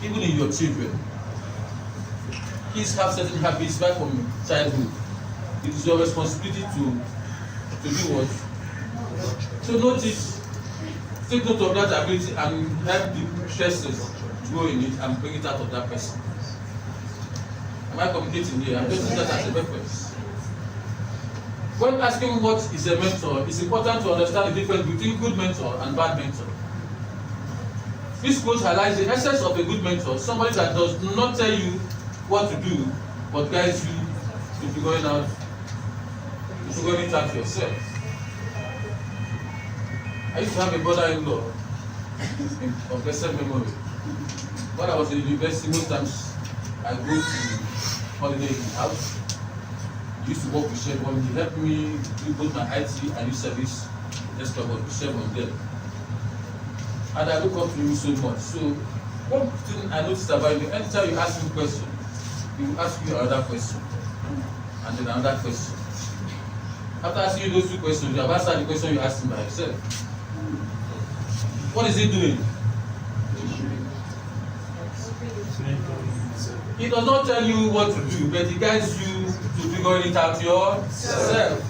Even in your children, kids have certain habits right from childhood. It is your responsibility to do what? To notice, take note of that ability and help the person grow in it and bring it out of that person. Am I communicating here? I'm just using that as a reference. When asking what is a mentor, it's important to understand the difference between good mentor and bad mentor. This quote highlights the essence of a good mentor, somebody that does not tell you what to do, but guides you to figuring it out yourself. I used to have a brother-in-law of blessed memory. When I was in university, most times I go to holiday in his house. He used to work with Chevron. He helped me do both my IT and youth service. That's what with Chevron there. And I look up to him so much. So one thing I noticed about him, anytime you ask him a question, he will ask you another question. And then another question. After asking you those two questions, you have answered the question you asked him by yourself. What is he doing? He does not tell you what to do, but he guides you to figure it out yourself.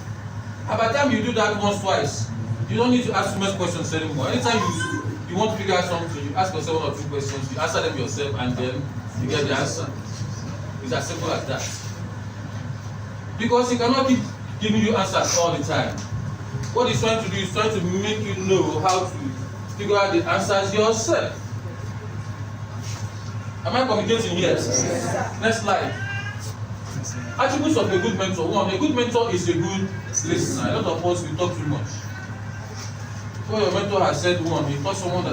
And by the time you do that once, twice, you don't need to ask too much questions anymore. Anytime you want to figure out something, you ask yourself 1 or 2 questions, you answer them yourself, and then you get the answer. It's as simple as that. Because he cannot keep giving you answers all the time. What he's trying to do is trying to make you know how to figure out the answers yourself. Am I communicating here? Yes. Next slide. Attributes of a good mentor. 1, a good mentor is a good listener. A lot of us, we talk too much. What your mentor has said, 1, he taught someone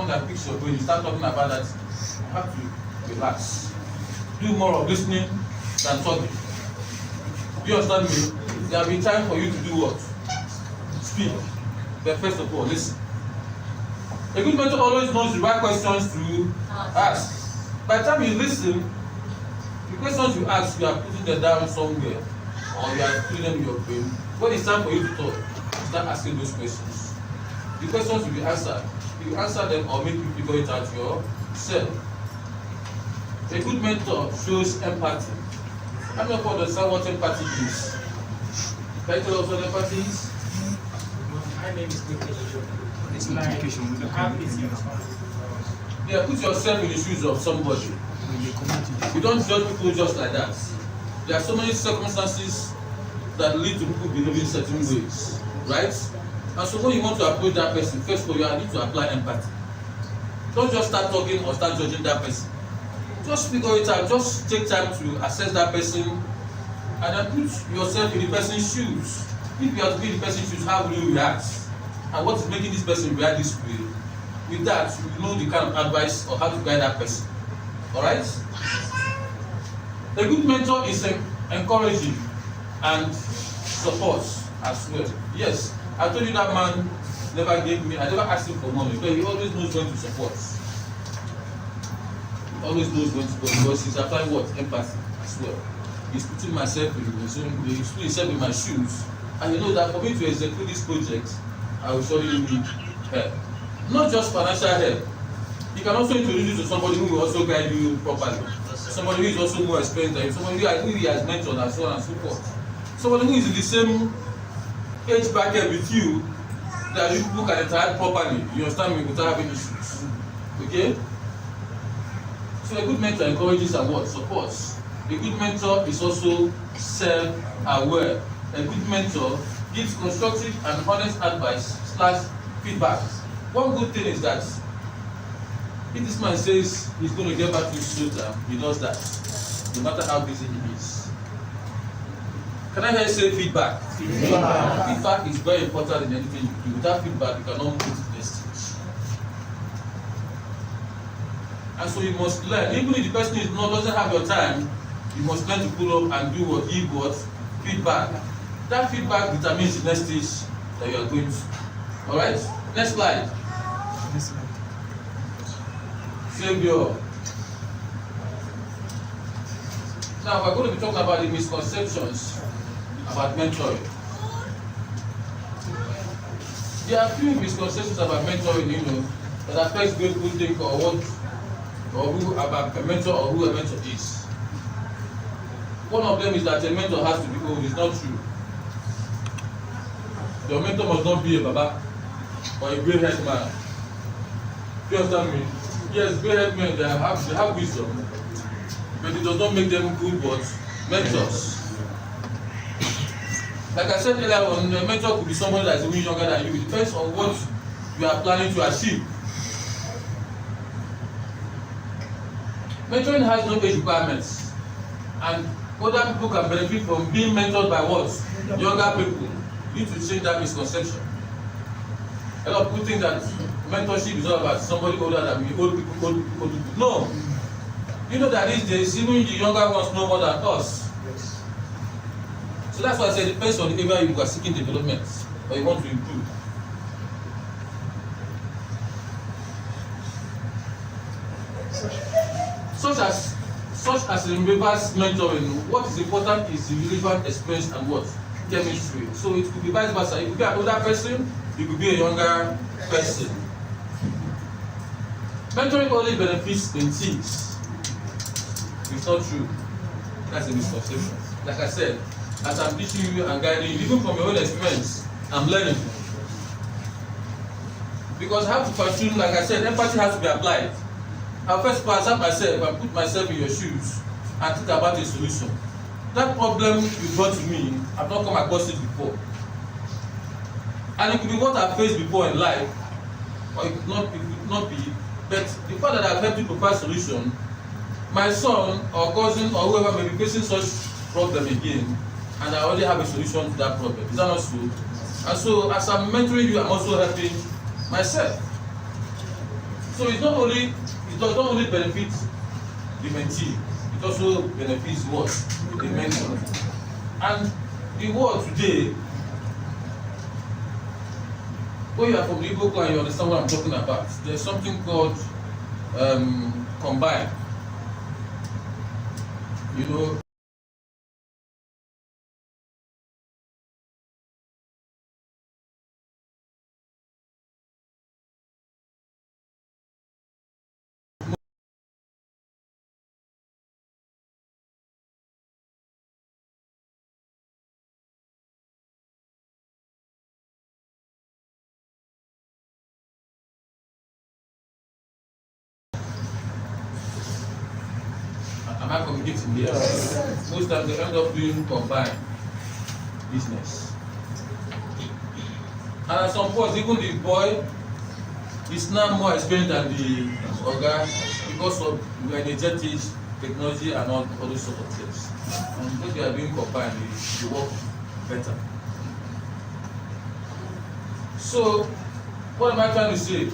that picks your brain, you start talking about that, you have to relax. Do more of listening than talking. Do you understand me? There will be time for you to do what? Speak. But first of all, listen. A good mentor always knows the right questions to ask. By the time you listen, the questions you ask, you are putting them down somewhere, or you are putting them in your brain. When it's time for you to talk, you start asking those questions. The questions will be answered. You answer them or make you figure it out yourself. A good mentor shows empathy. I'm not going to understand what empathy is. Can you tell us what empathy is? My name is Micheal. It's like to have this. Yeah, put yourself in the shoes of somebody. You don't judge people just like that. There are so many circumstances that lead to people behaving certain ways, right? And so when you want to approach that person, first of all, you need to apply empathy. Don't just start talking or start judging that person. Just figure it out. Just take time to assess that person and then put yourself in the person's shoes. If you have to be in the person's shoes, how will you react? And what is making this person react this way? With that, you know the kind of advice or how to guide that person. Alright? A good mentor is encouraging and supports as well. Yes, I told you that man never gave me, I never asked him for money, but he always knows when to support. He always knows when to support because he's applying what? Empathy as well. He's putting myself in his own, he's putting himself in my shoes. And you know that for me to execute this project, I will surely need help. Not just financial help. You can also introduce you to somebody who will also guide you properly. Somebody who is also more experienced than you. Somebody who he has mentored and so on and so forth. Somebody who is in the same age bracket with you that you people can interact properly. You understand me? Without having issues. Okay? So a good mentor encourages and what? Supports. A good mentor is also self-aware. A good mentor gives constructive and honest advice / feedback. One good thing is that if this man says he's going to get back to his shoulder, he does that, no matter how busy he is. Can I hear you say feedback? Feedback is very important in anything you do. Without feedback, you cannot move to the next stage. And so you must learn, even if the person doesn't have your time, you must learn to pull up and do what he got, feedback. That feedback determines the next stage that you are going to. Alright? Next slide. Savior. Now we're going to be talking about the misconceptions about mentoring. There are few misconceptions about mentoring, that affects the way people think or who about a mentor or who a mentor is. One of them is that a mentor has to be old. It's not true. Your mentor must not be a baba or a grey haired man. Do you understand me? Yes, grey haired men, they have wisdom, but it does not make them good mentors. Like I said earlier on, a mentor could be someone that is even younger than you. It depends on what you are planning to achieve. Mentoring has no age requirements, and other people can benefit from being mentored by what? Younger people. You need to change that misconception. A lot of people think that mentorship is all about somebody older than me, old people. No. You know that these days, even the younger ones know more than us. Yes. So that's why I say it depends on the area you are seeking development or you want to improve. Such as in reverse mentoring, what is important is the relevant experience and what? Chemistry. So it could be vice versa. It could be an older person, it could be a younger person. Mentoring only benefits mentees. It's not true. That's a misconception. Like I said, as I'm teaching you and guiding you, even from your own experience, I'm learning. Because I have to fine-tune, like I said, empathy has to be applied. I'll first pass out myself and put myself in your shoes and think about a solution. That problem you brought to me, I've not come across it before. And it could be what I've faced before in life, or it could not be. But the fact that I've helped you provide a solution, my son or cousin or whoever may be facing such problem again, and I already have a solution to that problem. Is that not so? And so, as I'm mentoring you, I'm also helping myself. So it does not only benefit the mentee, it also benefits what? The mentor. And the word today, when you are from the Igbo clan, you understand what I'm talking about. There's something called combine. You know, am I communicating here? Yes. Most times they end up doing combined business. And at some point, even the boy is now more experienced than the Oga because of energetic technology and all those sort of things. And when they are doing combined, they work better. So, what am I trying to say?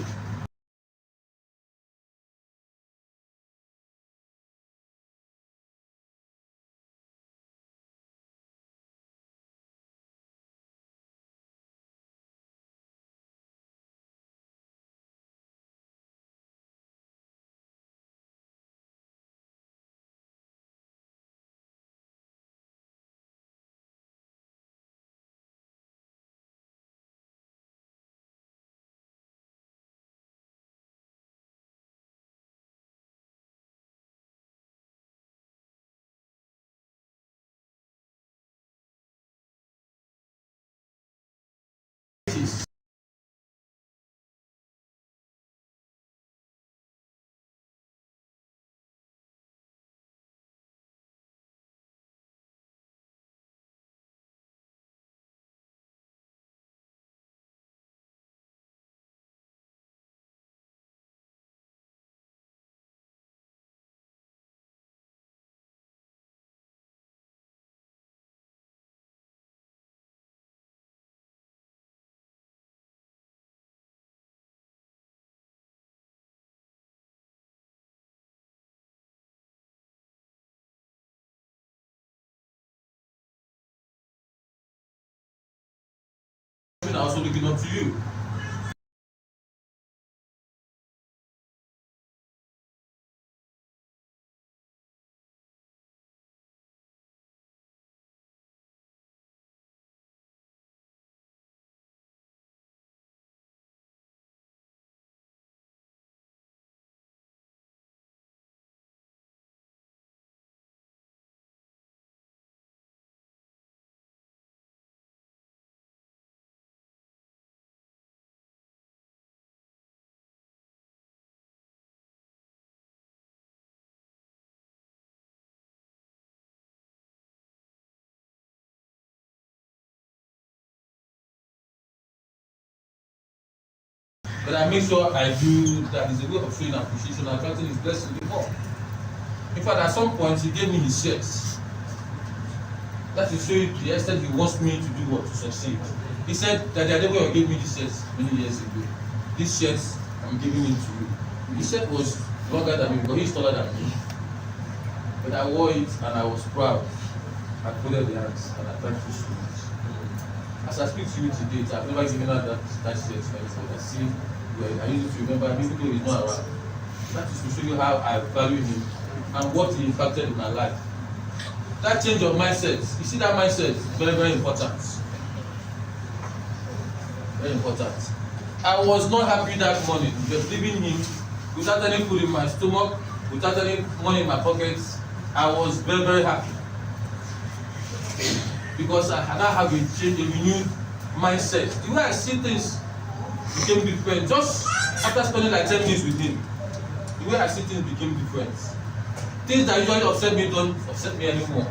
I'm also looking up to you. But I make sure I do that. Is a way of showing appreciation and granting his blessing before. In fact, at some point, he gave me his shirts. That is showing the extent he wants me to do what? To succeed. He said that the other way he gave me these shirts many years ago. These shirts, I'm giving it to you. The shirt was longer than me because he's taller than me. But I wore it and I was proud. I folded the hands and I thanked you so much. As I speak to you today, I've never given out that shirt for anything. I see, I use it to remember, even though he's not around. That is to show you how I value him and what he impacted in my life. That change of mindset, you see that mindset is very, very important. Very important. I was not happy that morning, just leaving him without any food in my stomach, without any money in my pockets. I was very, very happy because I now have a renewed mindset. The way I see things became different. Just after spending like 10 minutes with him, the way I see things became different. Things that usually upset me don't upset me anymore.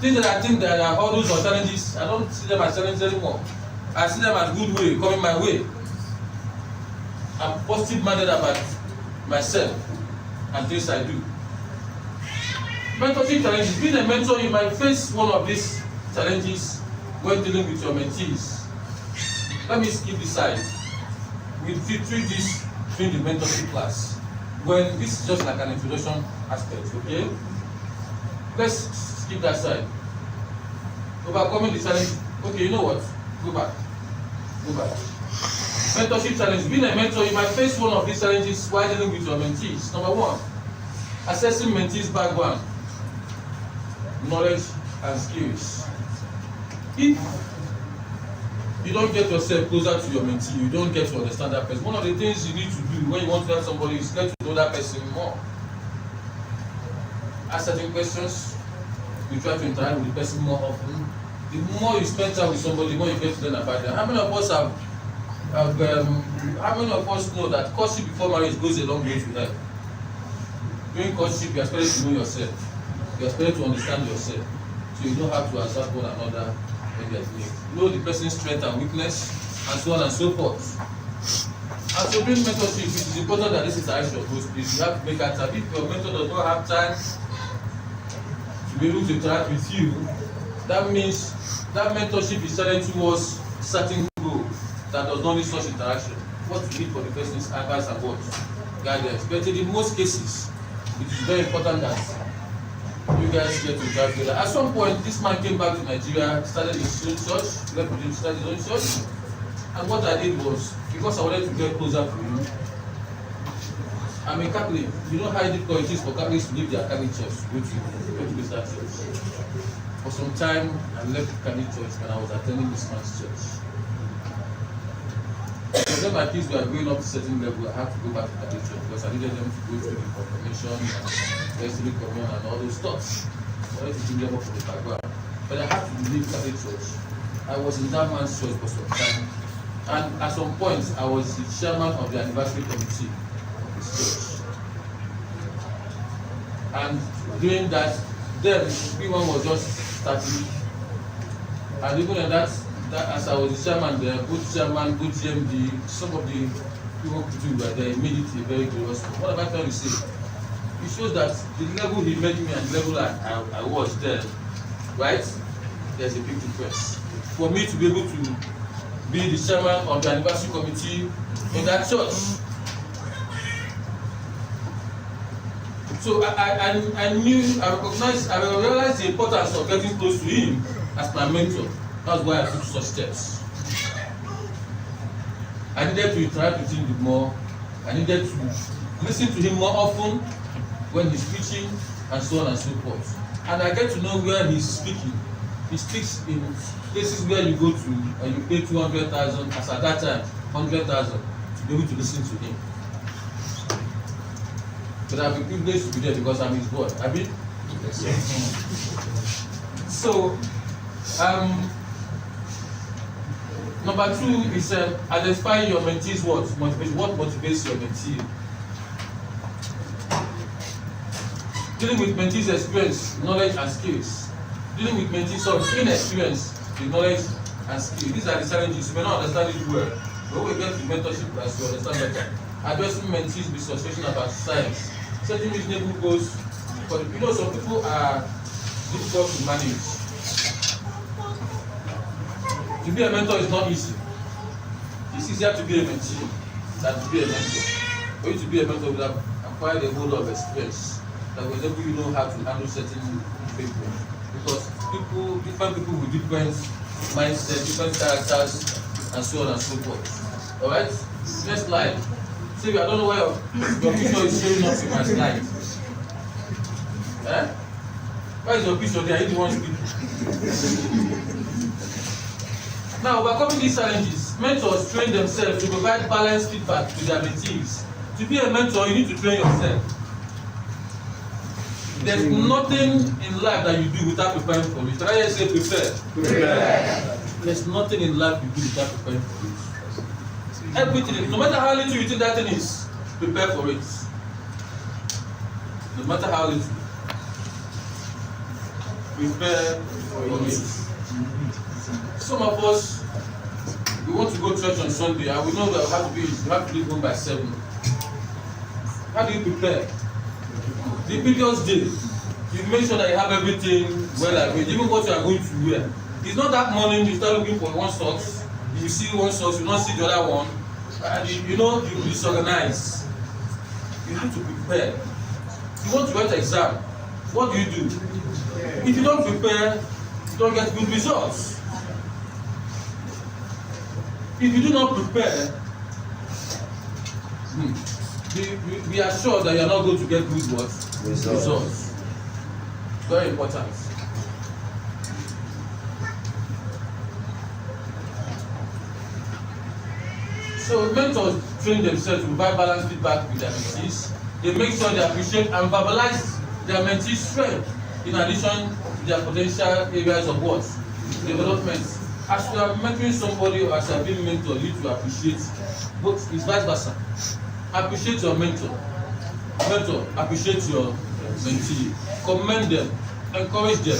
Things that I think that are hurdles or challenges, I don't see them as challenges anymore. I see them as good way coming my way. I'm positive minded about myself and things I do. Mentorship challenges. Being a mentor, you might face one of these challenges when dealing with your mentees. Let me skip this side. We'll treat this during the mentorship class. When this is just like an introduction aspect, okay? Let's skip that side. Overcoming the challenge. Okay, you know what? Go back. Mentorship challenge. Being a mentor, you might face one of these challenges while dealing with your mentees. Number one, assessing mentees' background, knowledge, and skills. If you don't get yourself closer to your mentee, you don't get to understand that person. One of the things you need to do when you want to help somebody is get to know that person more. Ask certain questions. You try to interact with the person more often. The more you spend time with somebody, the more you get to learn about them. How many of us how many of us know that courtship before marriage goes a long way to help? During courtship, you are expected to know yourself. You are expected to understand yourself. So you know how to accept one another when there's need. Know the person's strength and weakness, and so on and so forth. And so during mentorship, it is important that this is the issue of those things. You have to make a time. If your mentor does not have time to be able to interact with you, that means that mentorship is starting towards certain goal that does not need such interaction. What you need for the person is advice and what? Guidance. But in most cases, it is very important that you guys get to drive together. At some point, this man came back to Nigeria, started his own church, left with him, started his own church. And what I did was, because I wanted to get closer to him, I'm a Catholic. You know how difficult it is for Catholics to leave their Catholic church to go to this church. For some time, I left the Catholic church when I was attending this man's church. So then my kids were going up to a certain level, I had to go back to Catholic church because I needed them to go through the confirmation and Wesley communion and all those stuff. I wanted to bring them up for the background. But I had to leave Catholic church. I was in that man's church for some time. And at some point, I was the chairman of the anniversary committee of his church. And during that, then PWAN was just starting. And even in that as I was the chairman there, both chairman, both GMD, some of the people who were there made it a very glorious. What am I trying to say? It shows that the level he made me and the level I was there, right? There's a big difference. For me to be able to be the chairman of the anniversary committee in that church. So I realized the importance of getting close to him as my mentor. That's why I took such steps. I needed to interact with him more. I needed to listen to him more often when he's preaching and so on and so forth. And I get to know where he's speaking. He speaks in places where you go to and you pay 200,000, as at that time, 100,000 to be able to listen to him. But I've been privileged to be there because I'm his boy. Have you? So, number 2 is identifying your mentee's what motivates your mentee. Dealing with mentee's experience, knowledge, and skills. Dealing with mentee's inexperience, the knowledge, and skills. These are the challenges. You may not understand it well, but when we get to mentorship class, you understand better. Addressing mentees with frustration about science. Setting reasonable goals for the people. Some people are difficult to manage. To be a mentor is not easy. It's easier to be a mentee than to be a mentor. For you to be a mentor, you have acquired a whole lot of experience that will enable you know how to handle certain people. Because different people with different mindsets, different characters, and so on and so forth. Alright? Next slide. See, I don't know why your picture is showing up in my slide. Eh? Why is your picture there? I didn't want to speak. Now, overcoming these challenges, mentors train themselves to provide balanced feedback to their mentees To be a mentor, you need to train yourself. There's nothing in life that you do without preparing for it. Can I just say prepare? Prepare. There's nothing in life you do without preparing for it. Everything, no matter how little you think that thing is, prepare for it. No matter how little, prepare for it. Some of us, we want to go to church on Sunday, and we know that we have to leave home by 7. How do you prepare? The previous day, you make sure that you have everything well arranged, even what you are going to wear. It's not that morning you start looking for one socks, you see one socks, you don't see the other one, and you disorganize. You have to prepare. You want to write an exam, what do? If you don't prepare, you don't get good results. If you do not prepare, be assured that you are not going to get good results. Very important. So mentors train themselves to provide balanced feedback with their mentees. They make sure they appreciate and verbalize their mentees' strength in addition to their potential areas of what? Development. As you are mentoring somebody or as you are being mentored, you need to appreciate both, it's vice versa. Appreciate your mentor. Mentor, appreciate your mentee. Commend them, encourage them.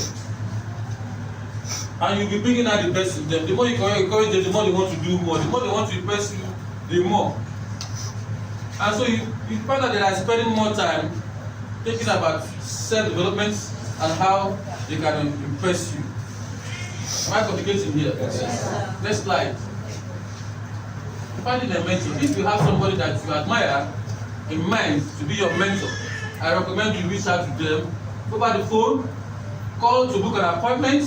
And you'll be bringing out the best in them. The more you encourage them, the more they want to do more. The more they want to impress you, the more. And so you find out that they are spending more time thinking about self-development and how they can impress you. Am I communicating here? Yes. Next slide. Finding a mentor. If you have somebody that you admire in mind to be your mentor, I recommend you reach out to them over the phone, call to book an appointment,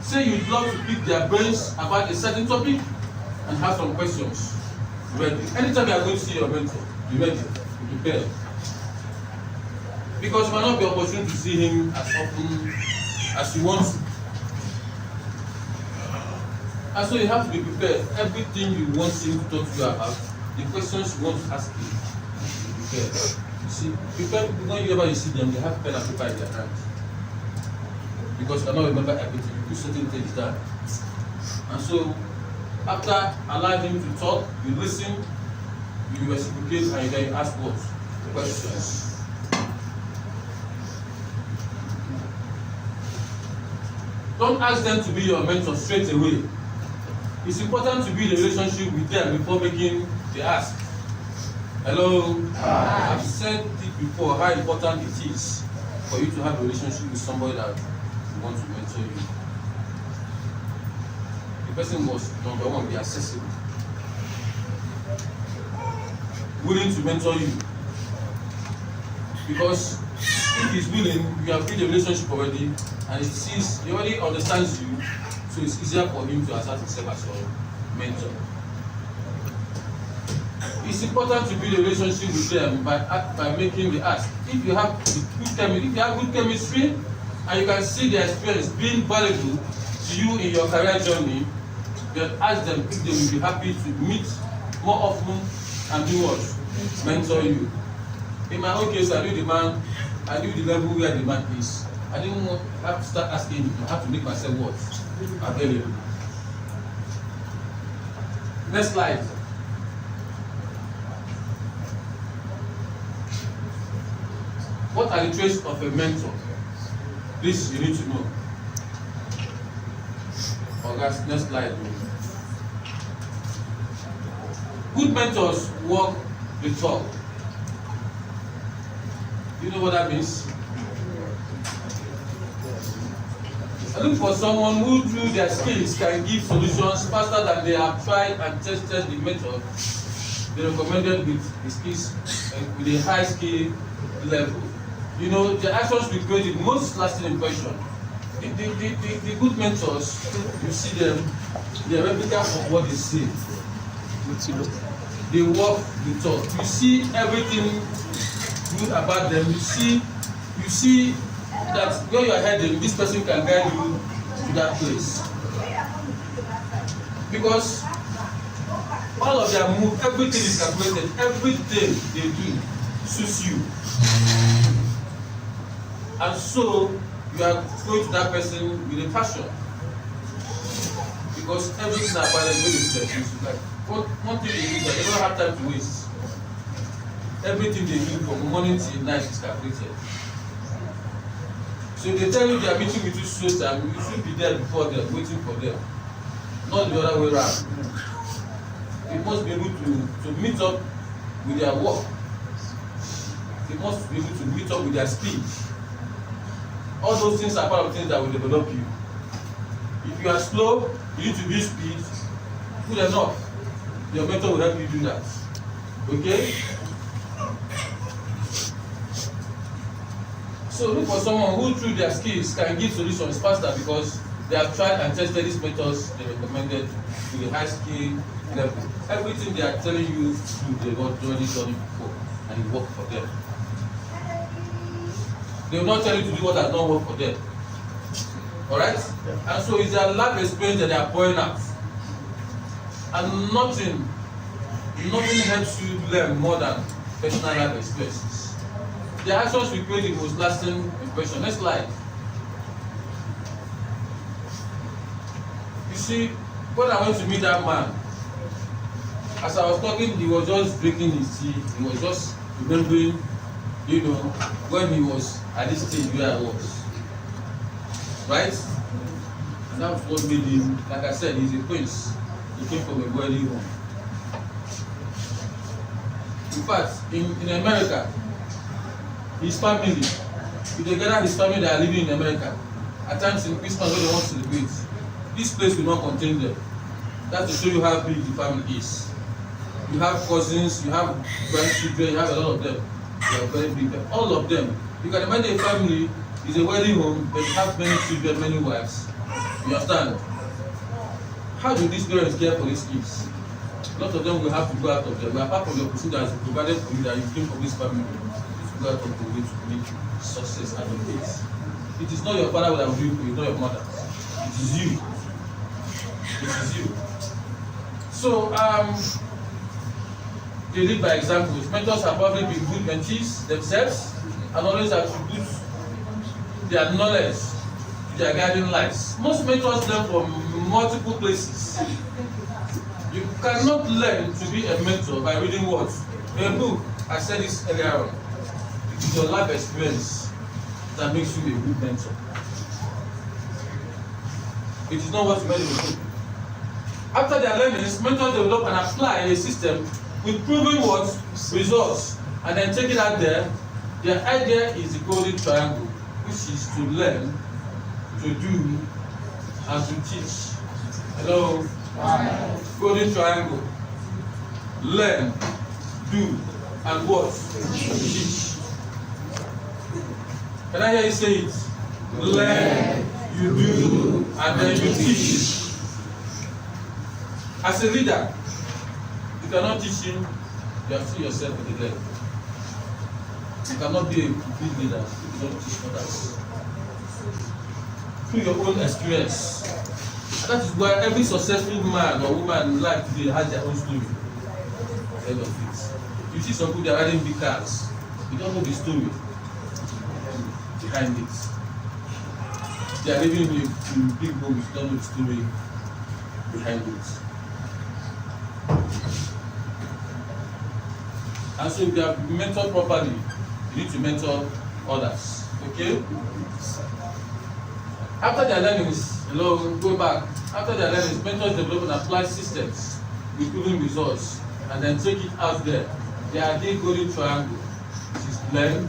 say you'd love to pick their brains about a certain topic, and have some questions ready. Anytime you are going to see your mentor, be ready, be prepared. Because you might not be opportune to see him as often as you want to. And so you have to be prepared. Everything you want him to talk to you about, the questions you want to ask him, be prepared. You see, prepare people, whenever you see them, they have pen and paper in their hands. Because you cannot remember everything, you do certain things down. And so, after allowing him to talk, you listen, you reciprocate, and then you ask what? Questions. Don't ask them to be your mentor straight away. It's important to build a relationship with them before making the ask. Hello? I've said it before how important it is for you to have a relationship with somebody that wants to mentor you. The person must, number one, be accessible. Willing to mentor you. Because if he's willing, you have built a relationship already, and it sees, he already understands you, so it's easier for him to assert himself as your mentor. It's important to build a relationship with them by making the ask. If you have good chemistry, and you can see their experience being valuable to you in your career journey, then ask them if they will be happy to meet more often and do what? Mentor you. In my own case, I knew the level where the man is. I didn't have to start asking him. I have to make myself what? Available. Next slide. What are the traits of a mentor? This you need to know. Okay, next slide. Good mentors walk the talk. You know what that means? I look for someone who, through their skills, can give solutions faster than they have tried and tested the method they recommended with the skills, with a high skill level. You know, the actions will create the most lasting impression. The good mentors, you see them, they are replica of what they say. They walk the talk. You see everything good about them. You see that where you are heading, this person can guide you to that place. Because All of their move, everything is calculated. Everything they do suits you. And so you are going to that person with a passion. Because everything about them is like one thing they do, they don't have time to waste. Everything they do from morning till night is calculated. So if they tell you they are meeting with you so time, you should be there before them, waiting for them. Not the other way around. You must be able to meet up with their work. You must be able to meet up with their speed. All those things are part of things that will develop you. If you are slow, you need to be speed, good enough. Your mentor will help you do that. Okay? So look for someone who through their skills can give solutions faster because they have tried and tested these methods they recommended to the high skill level. Everything they are telling you to do, they've already done it before and it worked for them. They will not tell you to do what has not worked for them. Alright? Yeah. And so it's their life experience that they are pouring out. And nothing helps you learn more than personal life experiences. The actions will create the most lasting impression. Next slide. You see, when I went to meet that man, as I was talking, he was just drinking his tea. He was just remembering, when he was at this stage where I was. Right? And that was what made him, like I said, he's a prince. He came from a wealthy home. In fact, in America, his family, if they gather his family that are living in America, at times in Christmas when they want to celebrate, this place will not contain them. That's to show you how big the family is. You have cousins, you have grandchildren, you have a lot of them. They are very big. All of them. You can imagine a family is a wedding home, they have many children, many wives. You understand? How do these parents care for these kids? A lot of them will have to go out of them. Apart from your person that is provided for you, that you came from this family, you go out of the way to make success out of it. It is not your father that will do it for you, not your mother. It is you. It is you. So, they lead by examples. Mentors have probably been good mentees themselves and always attribute their knowledge to their guiding lights. Most mentors learn from multiple places. You cannot learn to be a mentor by reading what? A book. I said this earlier on. It is your life experience that makes you a good mentor. It is not what you read in the book. After their learnings, mentors develop and apply a system with proven what? Results. And then take it out there. Their idea is the golden triangle, which is to learn, to do, and to teach. Hello? Golden triangle. Learn, do, and what? Teach. Can I hear you say it? Learn, you do, and then you teach. As a leader, you cannot teach him, you have to see yourself with the learn. You cannot be a good leader if you don't teach others. Through your own experience. And that is why every successful man or woman in life today has their own story. End of it. You see some people that are riding big cars, you don't know the story behind it. They are living in big homes, you don't know the story behind it. And so if you are mentored properly, you need to mentor others. Okay? After their learnings, go back. After their learnings, mentors develop and apply systems with proven results and then take it out there. They are the golden triangle, which is learn,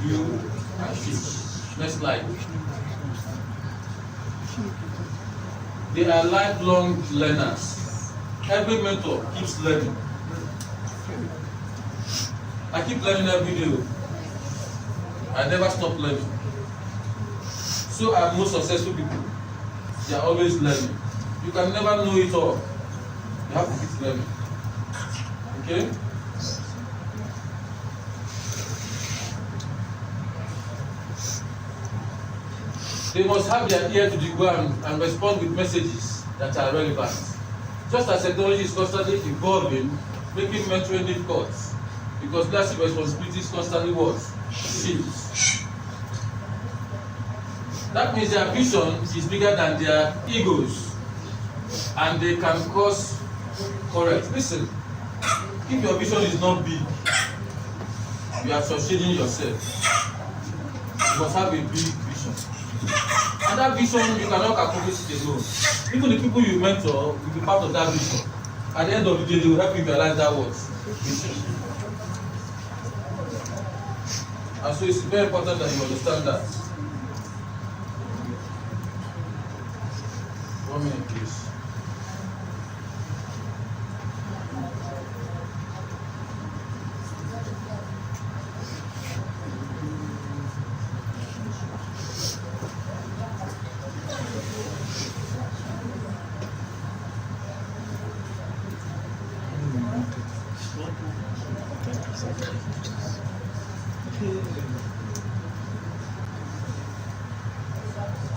do, and teach. Next slide. They are lifelong learners. Every mentor keeps learning. I keep learning every day. I never stop learning. So are most successful people. They are always learning. You can never know it all. You have to keep learning. Okay? They must have their ear to the ground and respond with messages that are relevant. Just as technology is constantly evolving, making mentoring difficult, because leadership responsibilities constantly what? Shifts. That means their vision is bigger than their egos, and they can cause correct. Listen, if your vision is not big, you are succeeding yourself. You must have a big vision. And that vision, you cannot accomplish it alone. Even the people you mentor will be part of that vision. At the end of the day, they will help you realize that vision. And so it's very important that you understand that. 1 minute, please.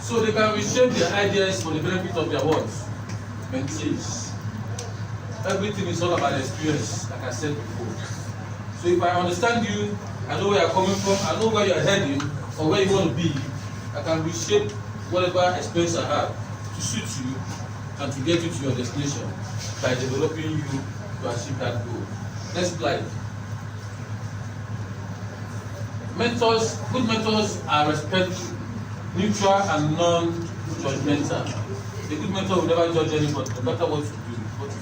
So they can reshape their ideas for the benefit of their mentees. Everything is all about experience, like I said before. So if I understand you, I know where you're coming from, I know where you're heading, or where you want to be, I can reshape whatever experience I have to suit you and to get you to your destination by developing you to achieve that goal. Next slide. Mentors, good mentors are respectful, neutral and non-judgmental. A good mentor will never judge anybody, no matter what you do, what you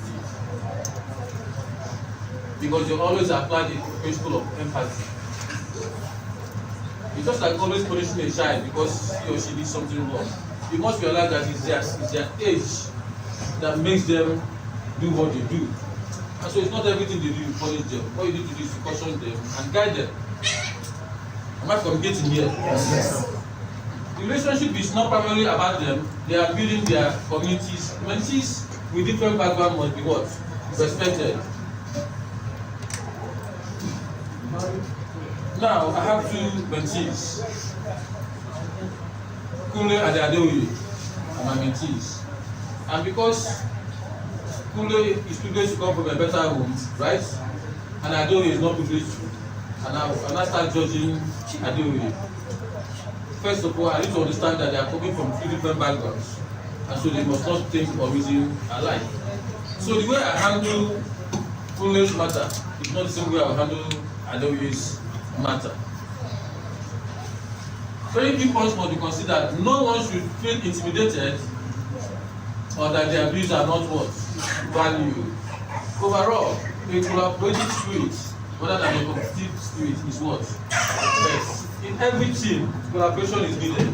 do. Because you always apply the principle of empathy. It's just like always punishing a child because he or she did something wrong. You must realize that it's their age that makes them do what they do. And so it's not everything they do you punish them. What you need to do is to caution them and guide them. Am I communicating here? Yes. The relationship is not primarily about them. They are building their communities. Mentees with different backgrounds must be what? Respected. Now, I have two mentees. Kunle and Adeoye are my mentees. And because Kunle is privileged to come from a better home, right? And Adeoye is not privileged to. And I start judging Adeoye. First of all, I need to understand that they are coming from three different backgrounds. And so they must not think or reason alike. So the way I handle Kunle's matter is not the same way I will handle Adeoye's matter. Very key points must be considered. No one should feel intimidated or that their views are not what? Valued. Overall, a collaborative spirit rather than a competitive spirit is what? Best. In every team, collaboration is needed,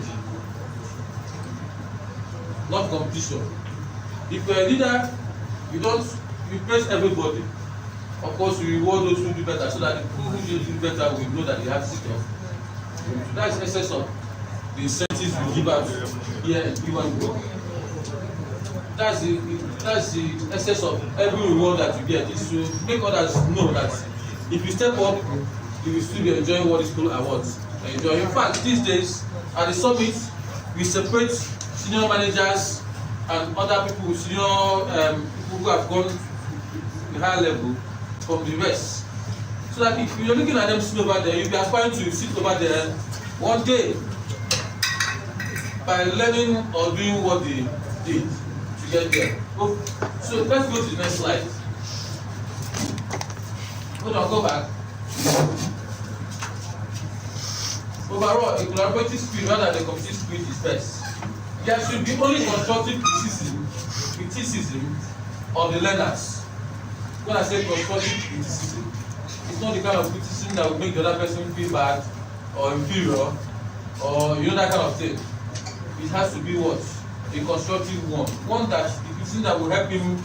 not competition. If you're a leader, you praise everybody. Of course, you reward those who do better so that the people who do better will know that they have stuff. That's the essence of the incentives we give out here in PWAN. That's the essence of every reward that you get, is to make others know that if you step up, you will still be enjoying what these people are enjoying. In fact, these days at the summit, we separate senior managers and other people, senior people who have gone to the higher level from the rest. So that if you're looking at them sitting over there, you'll be aspiring to sit over there one day by learning or doing what they did to get there. So let's go to the next slide. Hold on, go back. Overall, a collaborative spirit rather than a competitive spirit is best. There should be only constructive criticism of the learners. When I say constructive criticism, it's not the kind of criticism that will make the other person feel bad or inferior or that kind of thing. It has to be what? A constructive one. One that the criticism that will help him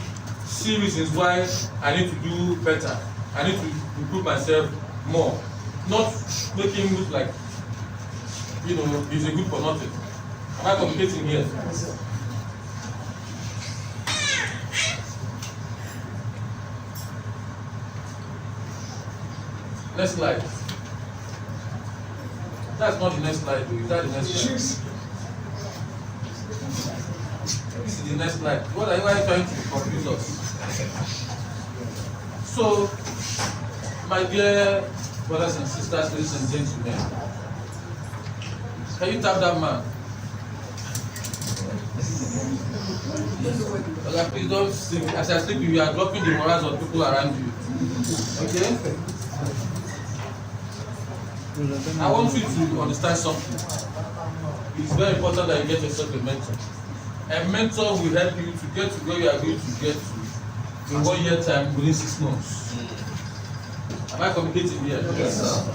see reasons why I need to do better. I need to improve myself more. Not make him look like, he's a good for nothing. Am I communicating here? Next slide. That's not the next slide, though. Is that the next slide? This is the next slide. Why are you trying to confuse us? So, my dear brothers and sisters, ladies and gentlemen, can you tap that man? Okay, please don't sleep. As I sleep, you are dropping the morals of people around you. Okay? I want you to understand something. It's very important that you get yourself a mentor. A mentor will help you to get to where you are going to get to in 1 year time within 6 months. Am I communicating here? Yes, sir.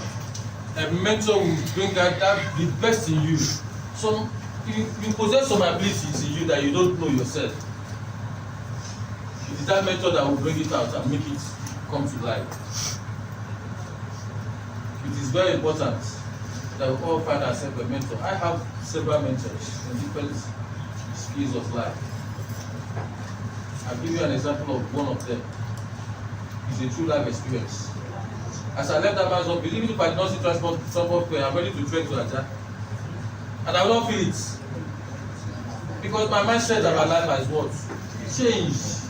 A mentor will bring out the best in you. You possess some abilities in you that you don't know yourself. It is that mentor that will bring it out and make it come to life. It is very important that we all find ourselves a mentor. I have several mentors in different spheres of life. I'll give you an example of one of them. It's a true life experience. As I left that man's office, even if I did not see transport fare, I'm ready to trek to Aja. And I will not feel it. Because my mindset about life has what? Changed.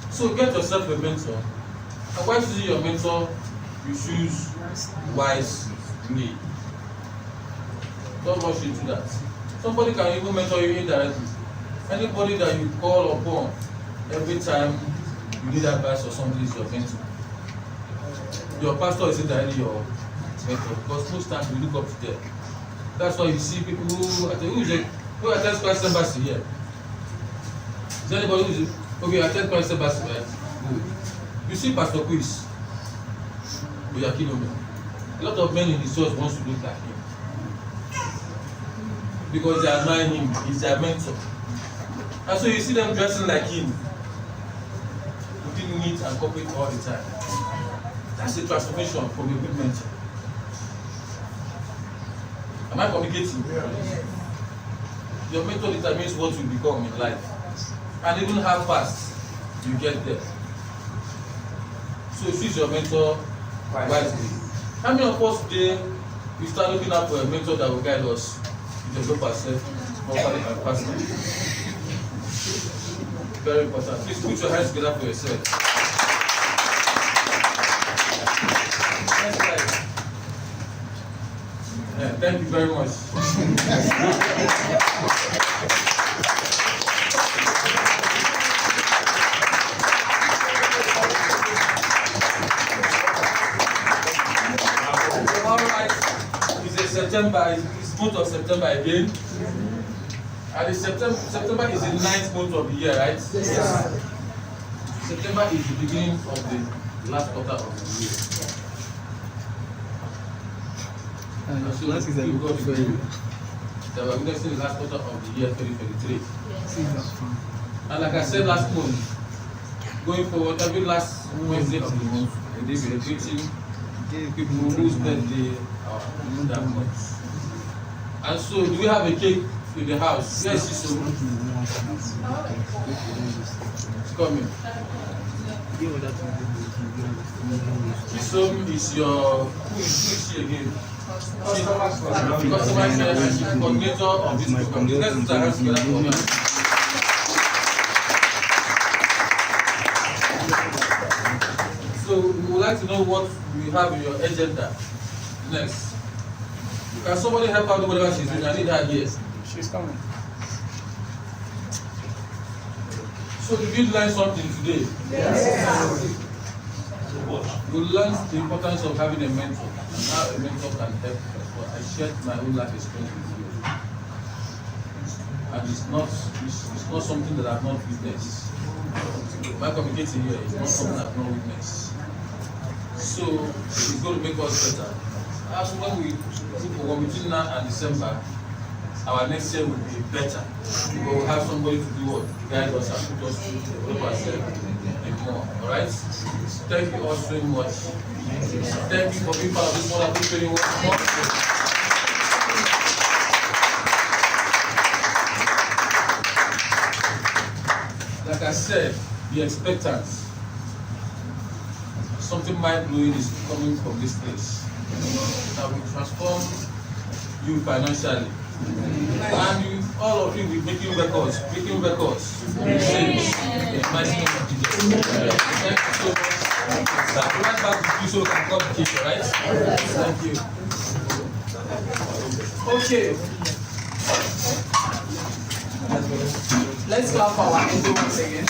So get yourself a mentor. And while choosing your mentor, you choose wisely. Don't rush into that. Somebody can even mentor you indirectly. Anybody that you call upon every time you need advice or something is your mentor. Your pastor is indirectly your mentor because most times we look up to them. That's why you see people who attend Christ Embassy here. Is there anybody who is okay? Attend Christ Embassy, right? Good. You see Pastor Quiz, Oyakilomi. A lot of men in the church want to look like him because they admire him. He's their mentor, and so you see them dressing like him, looking neat and corporate all the time. That's a transformation from a good mentor. Am I communicating? Yes. Your mentor determines what you become in life, and even how fast you get there. So choose your mentor wisely. How many of us today we start looking out for a mentor that will guide us to develop ourselves properly and personally? Very important. Please put your hands together for yourself. Next slide. Yeah, thank you very much. Alright, it's month of September again. And September is the 9th month of the year, right? Yes. September is the beginning of the last quarter of the year. And so we've got to do that we're witnessing the last quarter of the year 2023. Yes. And like I said last month, going forward, every last Wednesday of the month, we're celebrating people whose birthday are that month. And so, do we have a cake in the house? Yes, Chisom. It's coming. Chisom is your, who is she again? Customer care and she's coordinator of this program. Let's put our hands together for her. So we would like to know what you have in your agenda next. Can somebody help her do whatever she's doing? I need her here. She's coming. So did you learn something today? Yes. You learned the importance of having a mentor and how a mentor can help us. I shared my own life experience with you. And it's not something that I've not witnessed. My communicating here is not something I've not witnessed. So it's going to make us better. As when between now and December, our next year will be better. We will have somebody to do what? Guide us and put us through to develop ourselves even more. Alright? Thank you all so much. Thank you for being part of this wonderful training. Like I said, be expectant. Something mind-blowing is coming from this place that will transform you financially. And you all of you will be making records. Change. In the mighty name of Jesus. Thank you so much. Right back to you so we can come to teach, right? Thank you. Okay. Let's clap for our MD once again.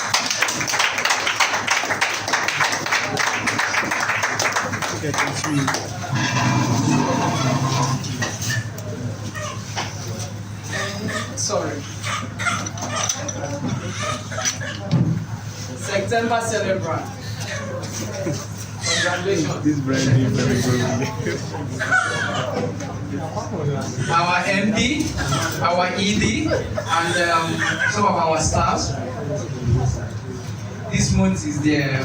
Sorry. September celebrant. Congratulations. This brand is very good. Our MD, our ED, and some of our staffs. This month is their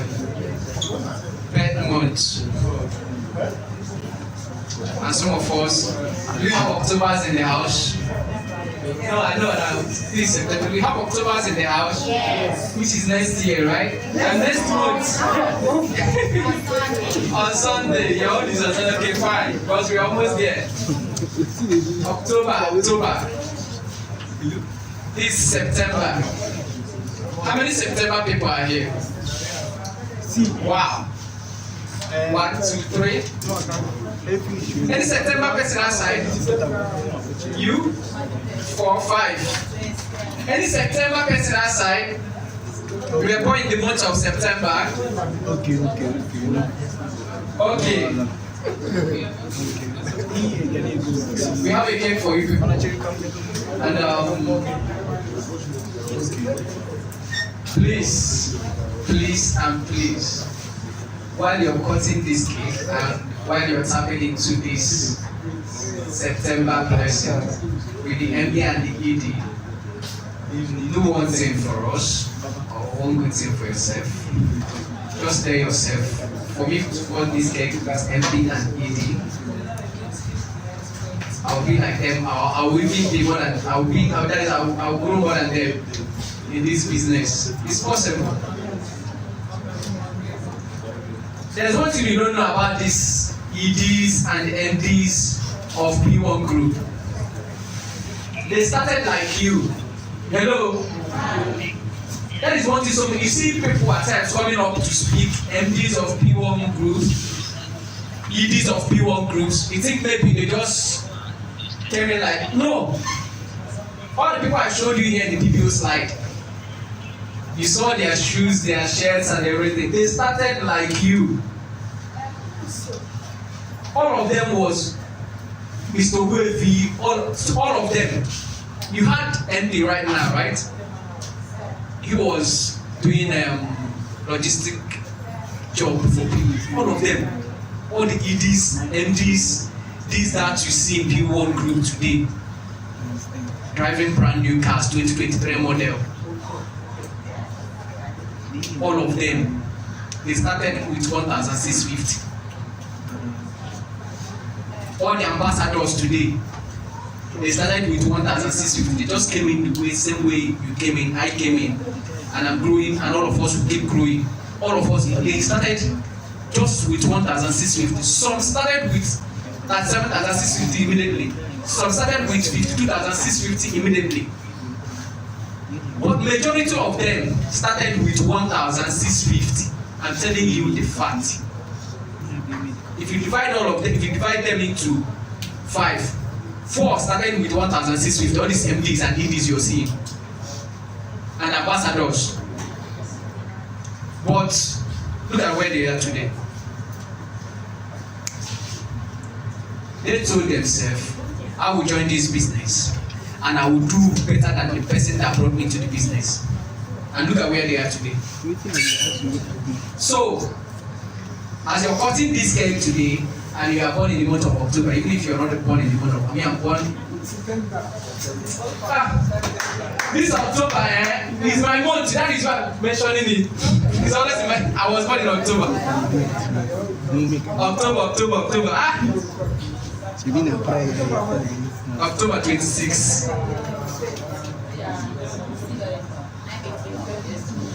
birth month. And some of us, we have Octobers in the house. No, I know that. This September, we have Octobers in the house, yes. Which is next year, right? And next month, on Sunday, your own is on Sunday, okay, fine, because we're almost there. October. This September. How many September people are here? Wow. 1, 2, 3. Any September person outside? You? 4, 5. Any September person outside? We were born in the month of September. Okay. We have a cake for you people. And please, while you're cutting this cake and while you're tapping into this September blessing with the MD and the ED, do one thing for us or one good thing for yourself. Just tell yourself, for me to cut this cake with MD and ED, I'll be like them. I'll even be more than I'll grow more than them in this business. It's possible. There's one thing you don't know about these EDs and MDs of PWAN group. They started like you. Hello? That is one thing. So you see people at times coming up to speak, MDs of PWAN groups, EDs of PWAN groups. You think maybe they just came in like, no. All the people I showed you here in the PPO slide, you saw their shoes, their shirts and everything. They started like you. All of them was Mr. Wavy, all of them. You had MD right now, right? He was doing logistic job for people. All of them. All the EDs, MDs, these that you see in PWAN group today. Driving brand new cars, 2023 model. All of them, they started with 1,650. All the ambassadors today, they started with 1,650. They just came in the same way you came in, I came in, and I'm growing, and all of us will keep growing. All of us, they started just with 1,650. Some started with 37,650 immediately. Some started with 52,650 immediately. But majority of them started with 1,650. I'm telling you the fact. If you divide all of them, if you divide them into 5, 4 started with 1,650. All these MDs and EDs you're seeing, and ambassadors. But look at where they are today. They told themselves, I will join this business and I will do better than the person that brought me to the business. And look at where they are today. So, as you're cutting this cake today, and you are born in the month of October, even if you're not born in the month of, I'm born. This October, is my month. That is why I'm mentioning it. It's always in my. I was born in October. October. October 26.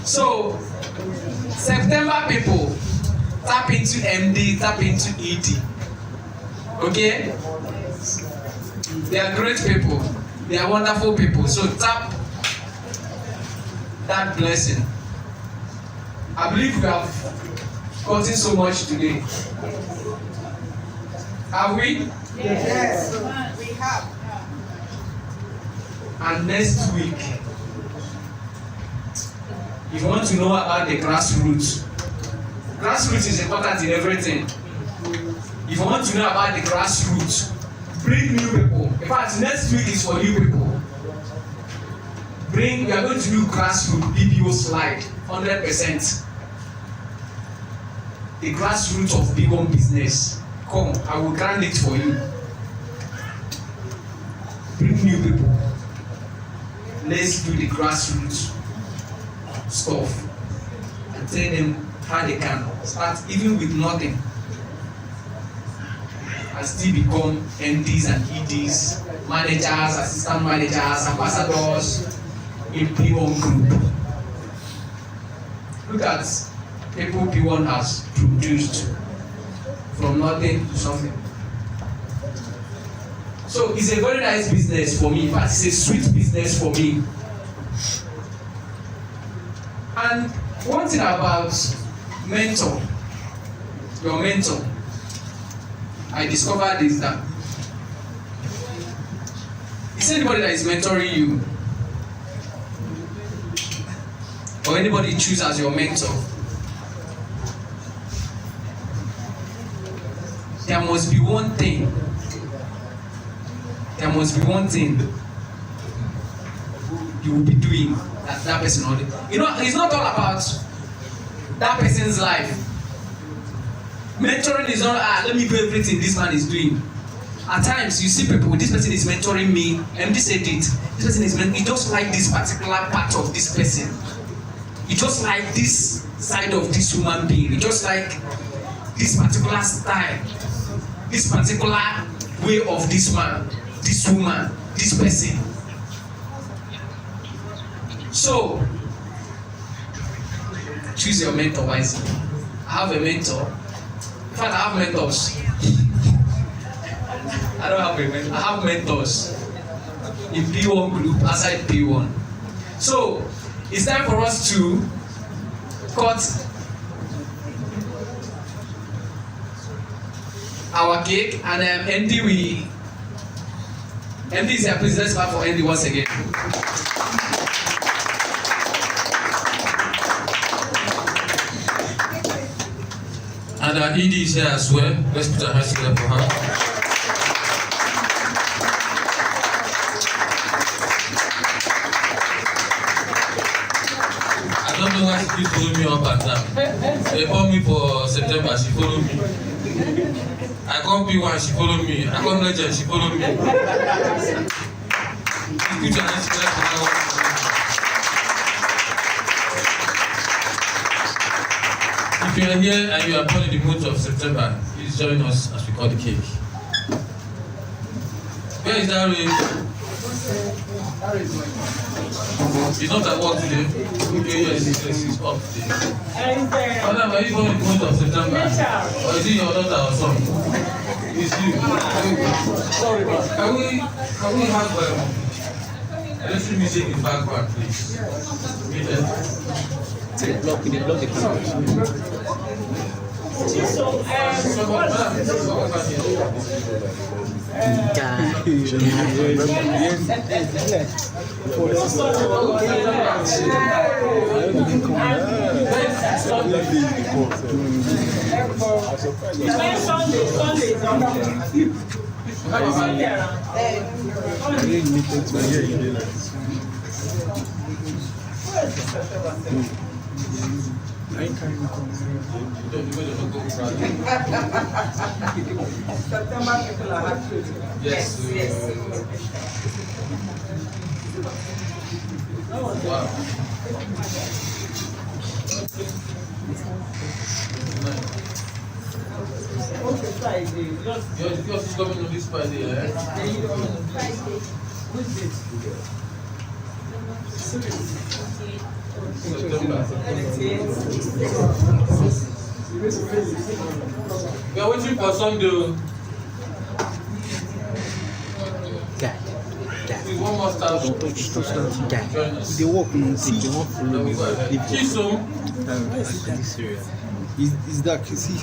So, September people, tap into MD, tap into ED. Okay? They are great people. They are wonderful people. So tap that blessing. I believe we have gotten so much today. Have we? Yes, we have. And next week, if you want to know about the grassroots is important in everything. If you want to know about the grassroots, bring new people. In fact, next week is for new people. We are going to do grassroots BPO slide, 100%. The grassroots of big home business. Come, I will grant it for you. Bring new people. Let's do the grassroots stuff and tell them how they can start even with nothing and still become MDs and EDs, managers, assistant managers, ambassadors in PWAN group. Look at people PWAN has produced from nothing to something. So it's a very nice business for me. In fact, it's a sweet business for me. And one thing about mentor, your mentor, I discovered is that it's anybody that is mentoring you or anybody you choose as your mentor, there must be one thing. There must be one thing you will be doing that person already. You know, it's not all about that person's life. Mentoring is not, let me do everything this man is doing. At times, you see people, this person is mentoring me, and this said it. This person is mentoring, he just like this particular part of this person. He just like this side of this human being. He just like this particular style, this particular way of this man, this woman, this person. So, choose your mentor wisely. I have a mentor. In fact, I have mentors. I don't have a mentor. I have mentors in PWAN group, outside PWAN. So, it's time for us to cut our cake and MD is here. Please let's clap for MD once again. And our ED is here as well. Let's put our hands together for her. I don't know why she keeps following me up and down. They call me for September, she followed me. I come P1, she followed me. I come Legend, she followed me. Put your hands together for her. If you are here and you are born in the month of September, please join us as we cut the cake. Where is that Ray? He's not at work today. Okay, yes, he's up today. Madam, are you born in the month of September? Or is it your daughter or son? It's you. Sorry, man. Can we have electric music in the background, please? Block the camera. September people are happy. Yes. Wow. Yours is coming on this Friday, eh? Which date? September. We are waiting for Sunday. Please, one more staff join us. They work in see. They work Chisom. This area. Is that you see?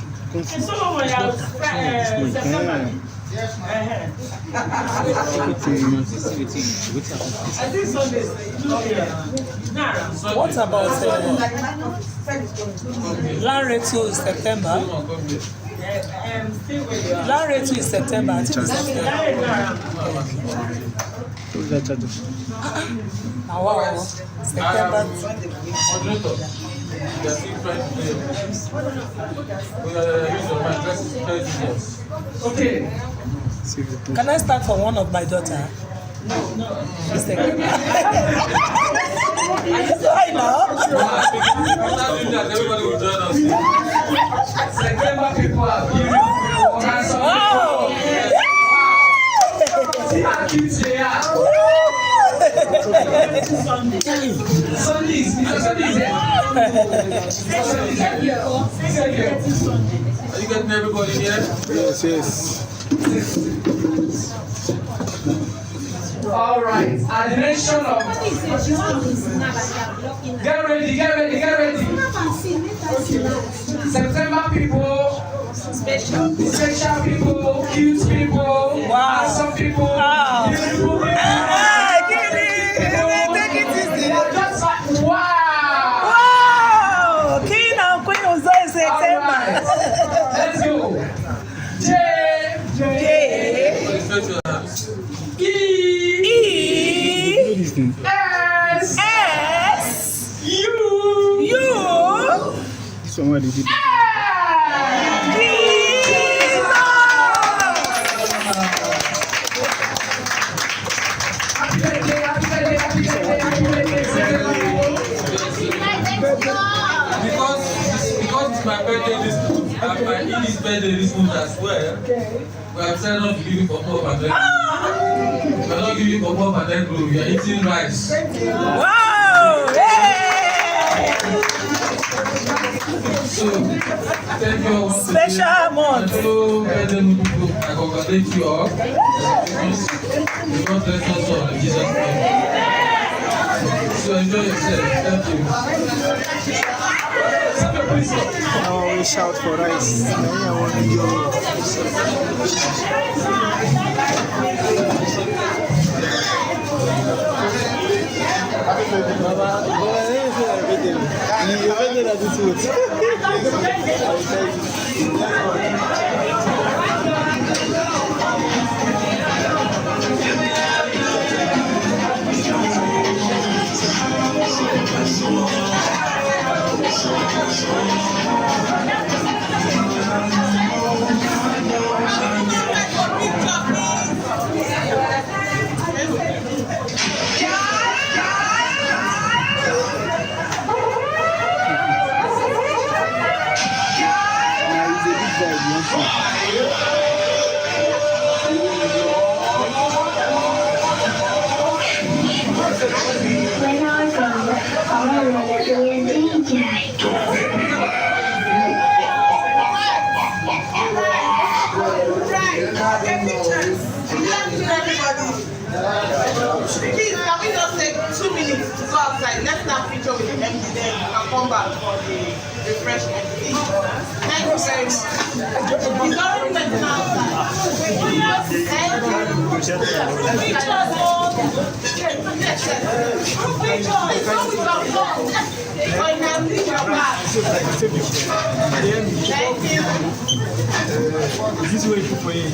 What about land rate to September? Land rate to September. I think it's September. Wow. September. Okay. Can I start from one of my daughter? No. Why now? Everybody will join us. September people are beautiful. Wow. See how cute they are. Sunday is there. Are you getting everybody here? Yes. All right. At the mention of get ready. September people, special people, cute people, handsome people, beautiful people. Just like wow. King and Queen of Zoe September. Let's go. J. E. S. U. This one what they did. Happy birthday. Because it's my birthday this month, and my Edie's birthday this month as well, we have decided not to give you pop-up and then we are not giving you pop-up and then grow. We are eating rice. Wow! So, thank you all. Special month. Hello, birthday people. I congratulate you all. God bless us all in Jesus' name. So enjoy yourself. Thank you. Now we shout for rice. Please, can we just take 2 minutes to go outside? Let's have a picture with the MD, then we can come back for the refreshment. Please. Thank you very much. He's already waiting outside. Thank you. This way for you.